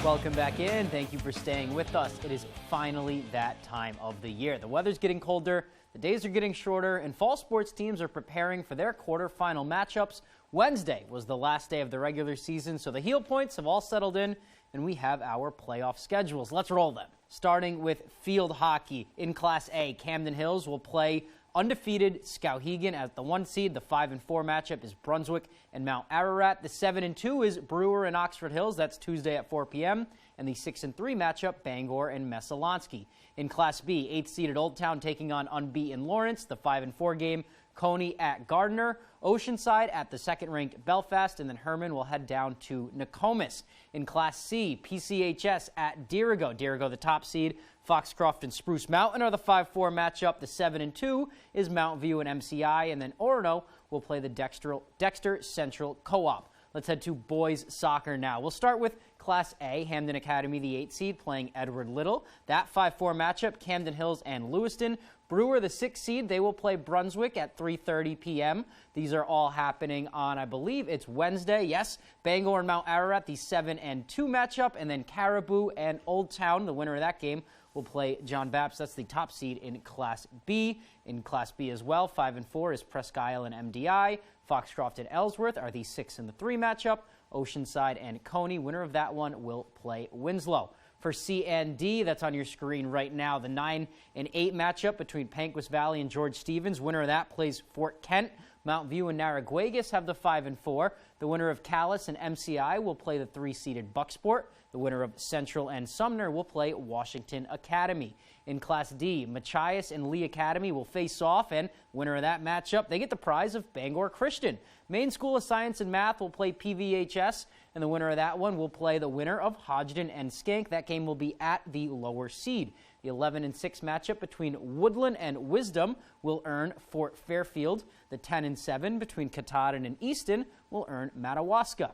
Welcome back in. Thank you for staying with us. It is finally that time of the year. The weather's getting colder, the days are getting shorter, and fall sports teams are preparing for their quarterfinal matchups. Wednesday was the last day of the regular season, so the heel points have all settled in, and we have our playoff schedules. Let's roll them. Starting with field hockey. In Class A, Camden Hills will play undefeated Skowhegan as the 1 seed. The 5-4 matchup is Brunswick and Mount Ararat. The 7-2 is Brewer and Oxford Hills. That's Tuesday at 4 p.m. And the 6-3 matchup, Bangor and Messalonskee. In Class B, 8th seeded Old Town taking on unbeaten Lawrence. The 5-4 game, Coney at Gardner. Oceanside at the second-ranked Belfast, and then Herman will head down to Nokomis. In Class C, PCHS at Dirigo. Dirigo, the top seed. Foxcroft and Spruce Mountain are the 5-4 matchup. The 7-2 is Mount View and MCI, and then Orono will play the Dexter Central Co-op. Let's head to boys soccer now. We'll start with Class A, Hamden Academy, the 8 seed, playing Edward Little. That 5-4 matchup, Camden Hills and Lewiston. Brewer, the 6 seed, they will play Brunswick at 3:30 p.m. These are all happening on, I believe, it's Wednesday. Yes, Bangor and Mount Ararat, the 7-2 matchup, and then Caribou and Old Town, the winner of that game, will play John Baptist. That's the top seed in Class B. In Class B as well, 5-4 is Presque Isle and MDI. Foxcroft and Ellsworth are the 6 and 3 matchup. Oceanside and Coney, winner of that one, will play Winslow. For C and D, that's on your screen right now, the 9 and 8 matchup between Panquist Valley and George Stevens. Winner of that plays Fort Kent. Mount View and Narragansett have the 5-4. The winner of Calais and MCI will play the 3-seeded Bucksport. The winner of Central and Sumner will play Washington Academy. In Class D, Machias and Lee Academy will face off, and winner of that matchup, they get the prize of Bangor Christian. Maine School of Science and Math will play PVHS, and the winner of that one will play the winner of Hodgdon and Skank. That game will be at the lower seed. The 11-6 matchup between Woodland and Wisdom will earn Fort Fairfield. The 10-7 between Katahdin and Easton will earn Madawaska.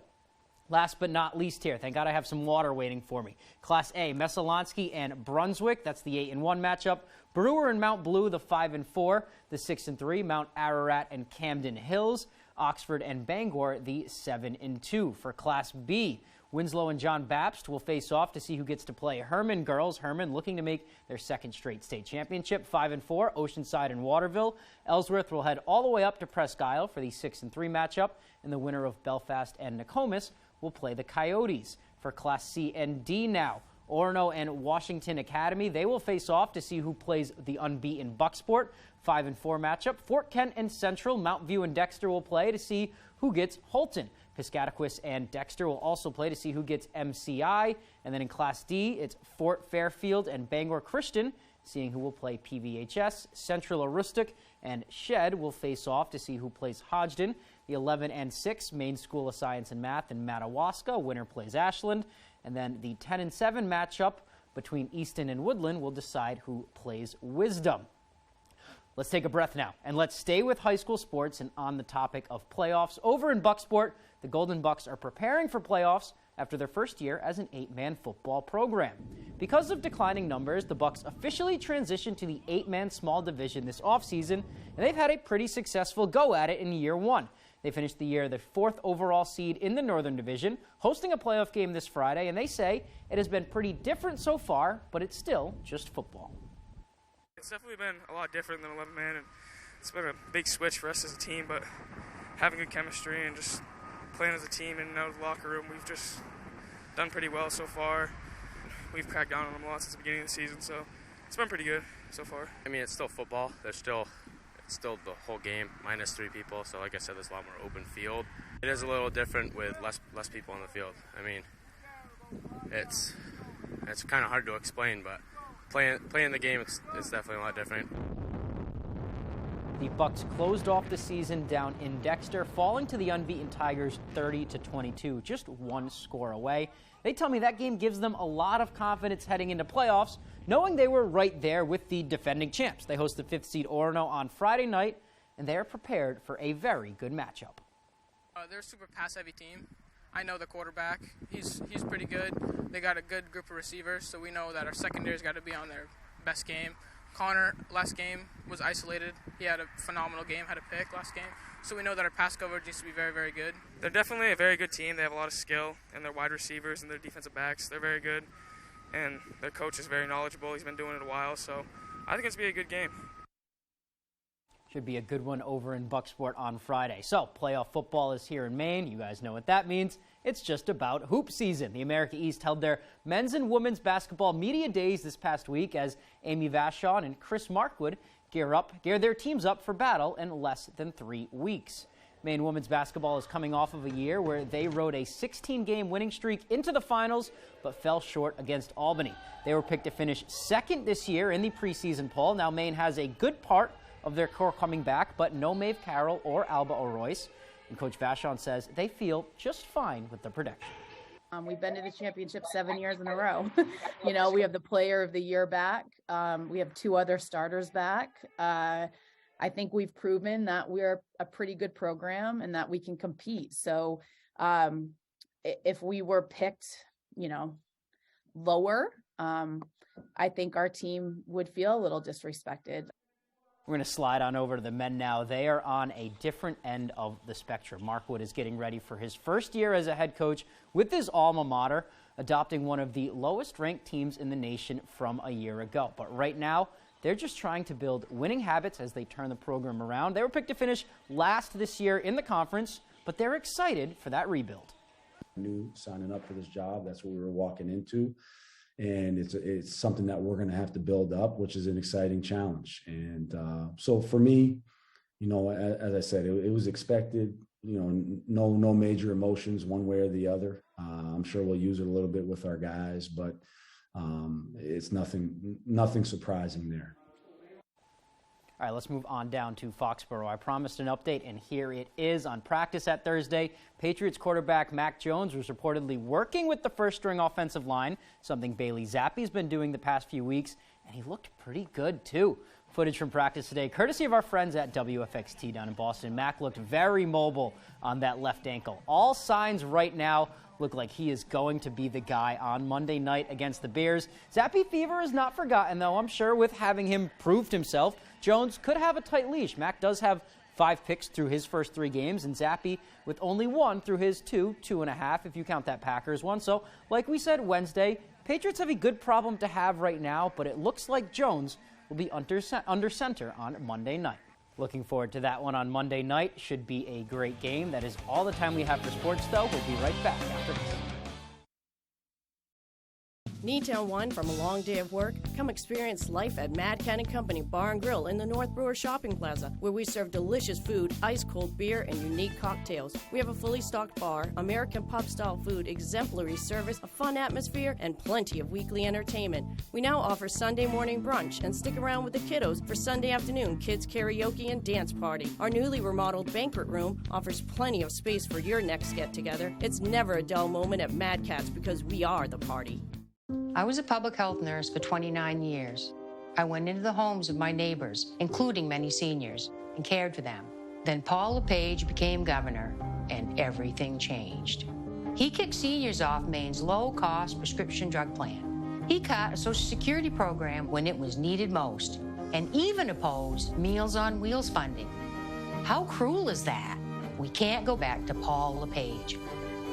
Last but not least here, thank God I have some water waiting for me. Class A, Messalonskee and Brunswick, that's the 8-1 matchup. Brewer and Mount Blue, the 5-4. The 6-3, Mount Ararat and Camden Hills. Oxford and Bangor, the 7-2. For Class B, Winslow and John Baptist will face off to see who gets to play Herman girls. Herman looking to make their second straight state championship. 5-4, Oceanside and Waterville. Ellsworth will head all the way up to Presque Isle for the 6-3 matchup. And the winner of Belfast and Nokomis will play the Coyotes. For Class C and D now, Orono and Washington Academy, they will face off to see who plays the unbeaten Bucksport. 5-4 matchup. Fort Kent and Central, Mount View and Dexter will play to see who gets Holton. Piscataquis and Dexter will also play to see who gets MCI. And then in Class D, it's Fort Fairfield and Bangor Christian, seeing who will play PVHS. Central Aroostook and Shed will face off to see who plays Hodgdon. The 11-6, Maine School of Science and Math in Madawaska. Winner plays Ashland. And then the 10-7 matchup between Easton and Woodland will decide who plays Wisdom. Let's take a breath now, and let's stay with high school sports and on the topic of playoffs. Over in Bucksport, the Golden Bucks are preparing for playoffs after their first year as an 8-man football program. Because of declining numbers, the Bucks officially transitioned to the 8-man small division this offseason, and they've had a pretty successful go at it in year one. They finished the year the 4th overall seed in the Northern Division, hosting a playoff game this Friday, and they say it has been pretty different so far, but it's still just football. It's definitely been a lot different than 11-man, and it's been a big switch for us as a team, but having good chemistry and just playing as a team in and out of the locker room, we've just done pretty well so far. We've cracked down on them a lot since the beginning of the season, so it's been pretty good so far. I mean, it's still football. It's still the whole game, minus 3 people, so like I said, there's a lot more open field. It is a little different with less people on the field. I mean, it's kind of hard to explain, but playing the game, it's definitely a lot different. The Bucks closed off the season down in Dexter, falling to the unbeaten Tigers 30-22, just one score away. They tell me that game gives them a lot of confidence heading into playoffs, knowing they were right there with the defending champs. They host the 5th seed Orono on Friday night, and they are prepared for a very good matchup. They're a super pass-heavy team. I know the quarterback. He's pretty good. They got a good group of receivers, so we know that our secondary's got to be on their best game. Connor, last game, was isolated. He had a phenomenal game, had a pick last game. So we know that our pass coverage needs to be very, very good. They're definitely a very good team. They have a lot of skill, and their wide receivers and their defensive backs, they're very good. And their coach is very knowledgeable. He's been doing it a while, so I think it's going to be a good game. Should be a good one over in Bucksport on Friday. So, playoff football is here in Maine. You guys know what that means. It's just about hoop season. The America East held their men's and women's basketball media days this past week as Amy Vachon and Chris Markwood gear their teams up for battle in less than 3 weeks. Maine women's basketball is coming off of a year where they rode a 16-game winning streak into the finals, but fell short against Albany. They were picked to finish second this year in the preseason poll. Now Maine has a good part of their core coming back, but no Maeve Carroll or Alba Oroyce. And Coach Vachon says they feel just fine with the production. We've been to the championship 7 years in a row. You know, we have the player of the year back. We have 2 other starters back. I think we've proven that we're a pretty good program and that we can compete. So if we were picked, you know, lower, I think our team would feel a little disrespected. We're going to slide on over to the men now. They are on a different end of the spectrum. Markwood is getting ready for his first year as a head coach with his alma mater, adopting one of the lowest-ranked teams in the nation from a year ago. But right now, they're just trying to build winning habits as they turn the program around. They were picked to finish last this year in the conference, but they're excited for that rebuild. New signing up for this job, that's what we were walking into. And it's something that we're going to have to build up, which is an exciting challenge. And so for me, you know, as I said, it was expected, you know, no major emotions one way or the other. I'm sure we'll use it a little bit with our guys, but it's nothing surprising there. All right, let's move on down to Foxborough. I promised an update, and here it is. On practice at Thursday, Patriots quarterback Mac Jones was reportedly working with the first-string offensive line, something Bailey Zappi's been doing the past few weeks, and he looked pretty good too. Footage from practice today, courtesy of our friends at WFXT down in Boston. Mac looked very mobile on that left ankle. All signs right now look like he is going to be the guy on Monday night against the Bears. Zappe fever is not forgotten, though. I'm sure with having him proved himself, Jones could have a tight leash. Mac does have 5 picks through his first 3 games, and Zappe with only 1 through his 2.5, if you count that Packers one. So, like we said Wednesday, Patriots have a good problem to have right now, but it looks like Jones will be under center on Monday night. Looking forward to that one on Monday night. Should be a great game. That is all the time we have for sports, though. We'll be right back after this. Need to unwind from a long day of work? Come experience life at Mad Cat & Company Bar and Grill in the North Brewer Shopping Plaza, where we serve delicious food, ice-cold beer, and unique cocktails. We have a fully stocked bar, American pub-style food, exemplary service, a fun atmosphere, and plenty of weekly entertainment. We now offer Sunday morning brunch, and stick around with the kiddos for Sunday afternoon kids karaoke and dance party. Our newly remodeled banquet room offers plenty of space for your next get-together. It's never a dull moment at Mad Cat's because we are the party. I was a public health nurse for 29 years. I went into the homes of my neighbors, including many seniors, and cared for them. Then Paul LePage became governor, and everything changed. He kicked seniors off Maine's low-cost prescription drug plan. He cut a Social Security program when it was needed most, and even opposed Meals on Wheels funding. How cruel is that? We can't go back to Paul LePage.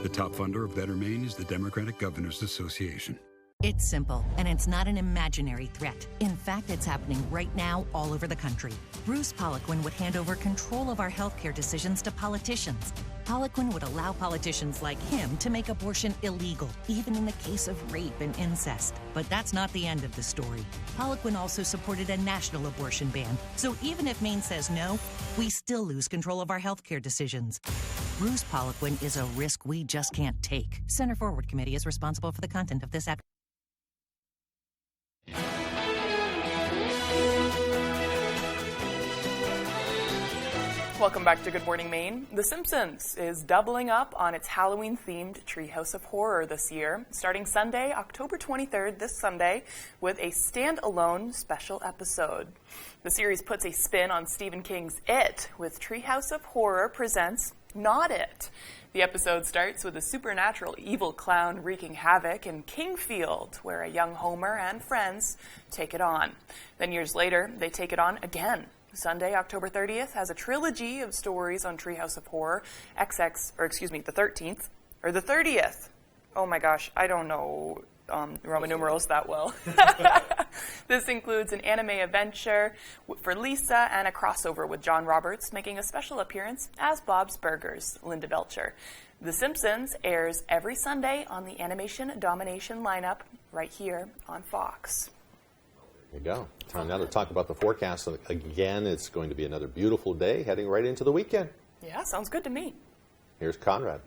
The top funder of Better Maine is the Democratic Governors Association. It's simple, and it's not an imaginary threat. In fact, it's happening right now all over the country. Bruce Poliquin would hand over control of our healthcare decisions to politicians. Poliquin would allow politicians like him to make abortion illegal, even in the case of rape and incest. But that's not the end of the story. Poliquin also supported a national abortion ban. So even if Maine says no, we still lose control of our healthcare decisions. Bruce Poliquin is a risk we just can't take. Center Forward Committee is responsible for the content of this episode. Welcome back to Good Morning Maine. The Simpsons is doubling up on its Halloween-themed Treehouse of Horror this year, starting Sunday, October 23rd, this Sunday, with a standalone special episode. The series puts a spin on Stephen King's It, with Treehouse of Horror presents Not It. The episode starts with a supernatural evil clown wreaking havoc in Kingfield, where a young Homer and friends take it on. Then years later, they take it on again. Sunday, October 30th, has a trilogy of stories on Treehouse of Horror, the 13th, or the 30th. Oh my gosh, I don't know Roman numerals that well. This includes an anime adventure for Lisa and a crossover with John Roberts, making a special appearance as Bob's Burgers, Linda Belcher. The Simpsons airs every Sunday on the Animation Domination lineup right here on Fox. There you go. Time now to talk about the forecast. Again, it's going to be another beautiful day heading right into the weekend. Yeah, sounds good to me. Here's Conrad.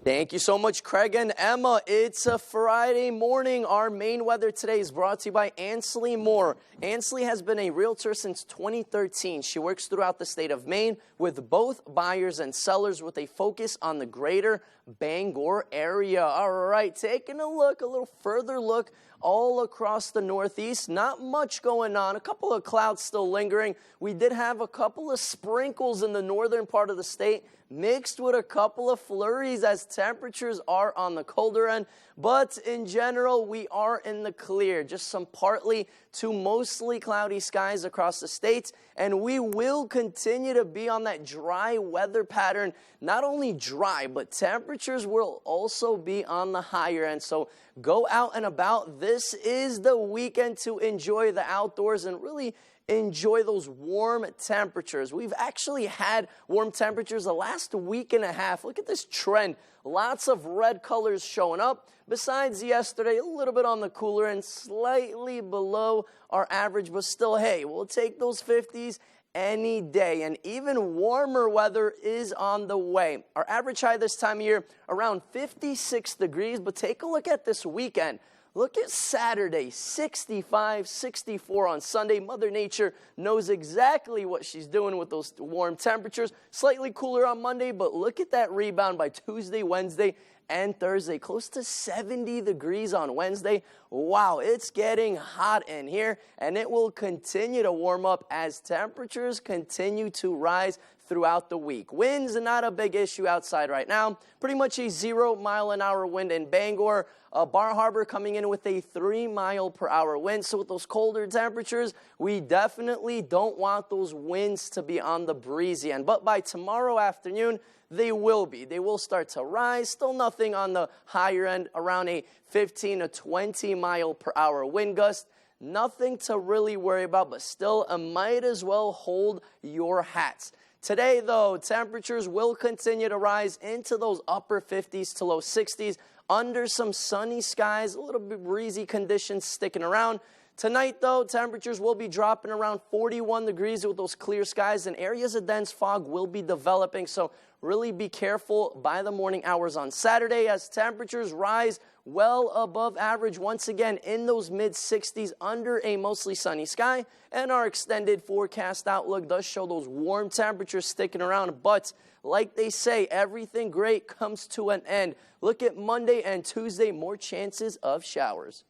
Thank you so much, Craig and Emma. It's a Friday morning. Our Maine weather today is brought to you by Ansley Moore. Ansley has been a realtor since 2013. She works throughout the state of Maine with both buyers and sellers with a focus on the greater Bangor area. All right, taking a little further look all across the Northeast. Not much going on. A couple of clouds still lingering. We did have a couple of sprinkles in the northern part of the state, mixed with a couple of flurries as temperatures are on the colder end. But in general, we are in the clear. Just some partly to mostly cloudy skies across the state. And we will continue to be on that dry weather pattern. Not only dry, but temperatures will also be on the higher end. So go out and about. This is the weekend to enjoy the outdoors and really enjoy those warm temperatures. We've actually had warm temperatures the last week and a half. Look at this trend. Lots of red colors showing up. Besides yesterday, a little bit on the cooler and slightly below our average, but still, hey, we'll take those 50s any day. And even warmer weather is on the way. Our average high this time of year, around 56 degrees, but take a look at this weekend. Look at Saturday, 65, 64 on Sunday. Mother Nature knows exactly what she's doing with those warm temperatures. Slightly cooler on Monday, but look at that rebound by Tuesday, Wednesday, and Thursday. Close to 70 degrees on Wednesday. Wow, it's getting hot in here, and it will continue to warm up as temperatures continue to rise throughout the week. Winds are not a big issue outside right now. Pretty much a 0-mile-an-hour wind in Bangor. Bar Harbor coming in with a 3-mile-per-hour wind. So with those colder temperatures, we definitely don't want those winds to be on the breezy end. But by tomorrow afternoon, they will be. They will start to rise. Still nothing on the higher end, around a 15 to 20-mile-per-hour wind gust. Nothing to really worry about, but still, might as well hold your hats. Today, though, temperatures will continue to rise into those upper 50s to low 60s under some sunny skies, a little bit breezy conditions sticking around. Tonight, though, temperatures will be dropping around 41 degrees with those clear skies, and areas of dense fog will be developing, so really be careful by the morning hours on Saturday as temperatures rise well above average once again in those mid-60s under a mostly sunny sky. And our extended forecast outlook does show those warm temperatures sticking around. But like they say, everything great comes to an end. Look at Monday and Tuesday, more chances of showers.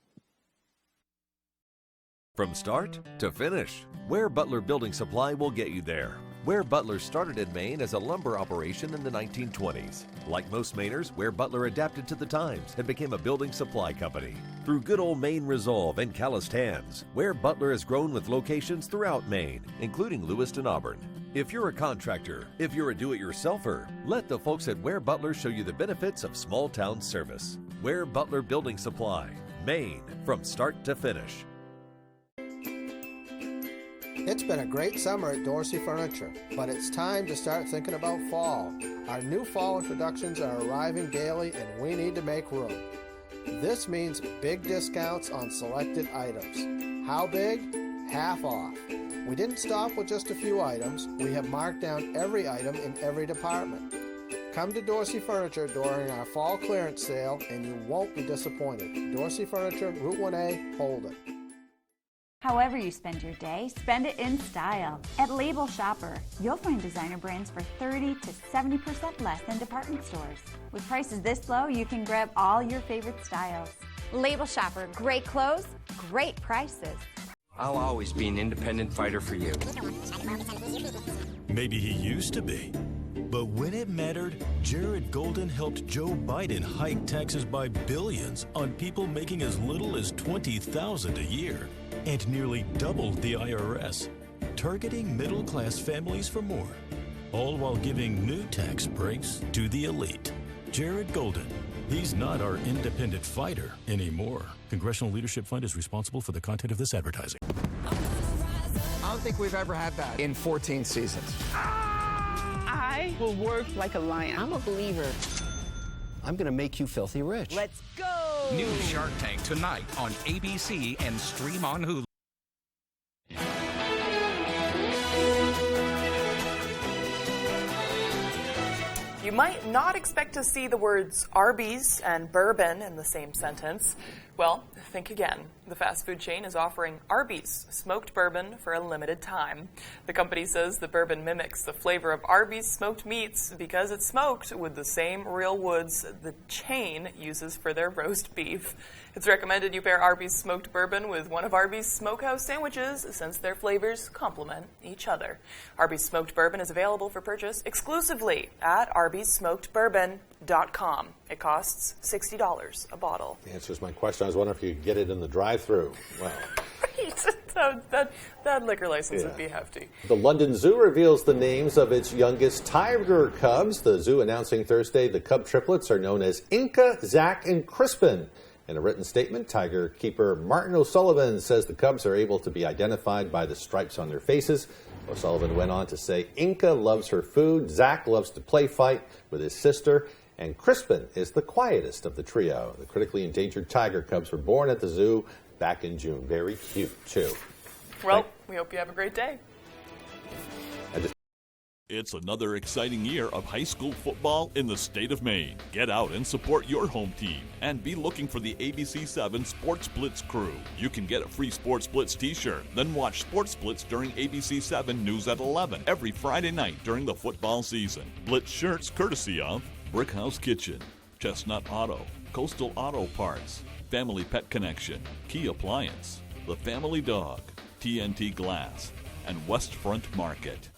From start to finish, Ware Butler Building Supply will get you there. Ware Butler started in Maine as a lumber operation in the 1920s. Like most Mainers, Ware Butler adapted to the times and became a building supply company. Through good old Maine resolve and calloused hands, Ware Butler has grown with locations throughout Maine, including Lewiston, Auburn. If you're a contractor, if you're a do-it-yourselfer, let the folks at Ware Butler show you the benefits of small-town service. Ware Butler Building Supply, Maine, from start to finish. It's been a great summer at Dorsey Furniture, but it's time to start thinking about fall. Our new fall introductions are arriving daily and we need to make room. This means big discounts on selected items. How big? Half off. We didn't stop with just a few items. We have marked down every item in every department. Come to Dorsey Furniture during our fall clearance sale and you won't be disappointed. Dorsey Furniture, Route 1A, Holden. However you spend your day, spend it in style. At Label Shopper, you'll find designer brands for 30 to 70% less than department stores. With prices this low, you can grab all your favorite styles. Label Shopper, great clothes, great prices. I'll always be an independent fighter for you. Maybe he used to be. But when it mattered, Jared Golden helped Joe Biden hike taxes by billions on people making as little as $20,000 a year. And nearly doubled the IRS, targeting middle-class families for more, all while giving new tax breaks to the elite. Jared Golden, he's not our independent fighter anymore. Congressional Leadership Fund is responsible for the content of this advertising. I don't think we've ever had that in 14 seasons. I will work like a lion. I'm a believer. I'm going to make you filthy rich. Let's go! New Shark Tank tonight on ABC and stream on Hulu. You might not expect to see the words Arby's and Bourbon in the same sentence. Well, think again. The fast food chain is offering Arby's smoked bourbon for a limited time. The company says the bourbon mimics the flavor of Arby's smoked meats because it's smoked with the same real woods the chain uses for their roast beef. It's recommended you pair Arby's smoked bourbon with one of Arby's smokehouse sandwiches since their flavors complement each other. Arby's smoked bourbon is available for purchase exclusively at arbysmokedbourbon.com. It costs $60 a bottle. The answer is my question. I was wondering if you could get it in the drive-thru. Well, that liquor license would be hefty. The London Zoo reveals the names of its youngest tiger cubs. The zoo announcing Thursday the cub triplets are known as Inca, Zach, and Crispin. In a written statement, tiger keeper Martin O'Sullivan says the cubs are able to be identified by the stripes on their faces. O'Sullivan went on to say Inca loves her food, Zach loves to play fight with his sister, and Crispin is the quietest of the trio. The critically endangered tiger cubs were born at the zoo back in June. Very cute, too. Well, we hope you have a great day. It's another exciting year of high school football in the state of Maine. Get out and support your home team and be looking for the ABC7 Sports Blitz crew. You can get a free Sports Blitz t-shirt, then watch Sports Blitz during ABC7 News at 11 every Friday night during the football season. Blitz shirts courtesy of Brick House Kitchen, Chestnut Auto, Coastal Auto Parts, Family Pet Connection, Key Appliance, The Family Dog, TNT Glass, and Westfront Market.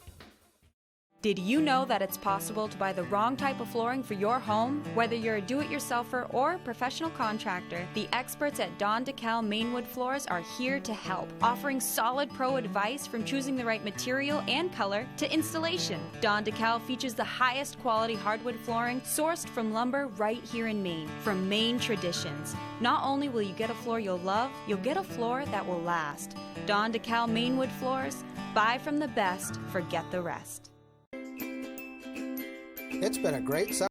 Did you know that it's possible to buy the wrong type of flooring for your home? Whether you're a do-it-yourselfer or a professional contractor, the experts at Don DeKalb Mainwood Floors are here to help, offering solid pro advice from choosing the right material and color to installation. Don DeKalb features the highest quality hardwood flooring sourced from lumber right here in Maine, from Maine traditions. Not only will you get a floor you'll love, you'll get a floor that will last. Don DeKalb Mainwood Floors, buy from the best, forget the rest. It's been a great summer.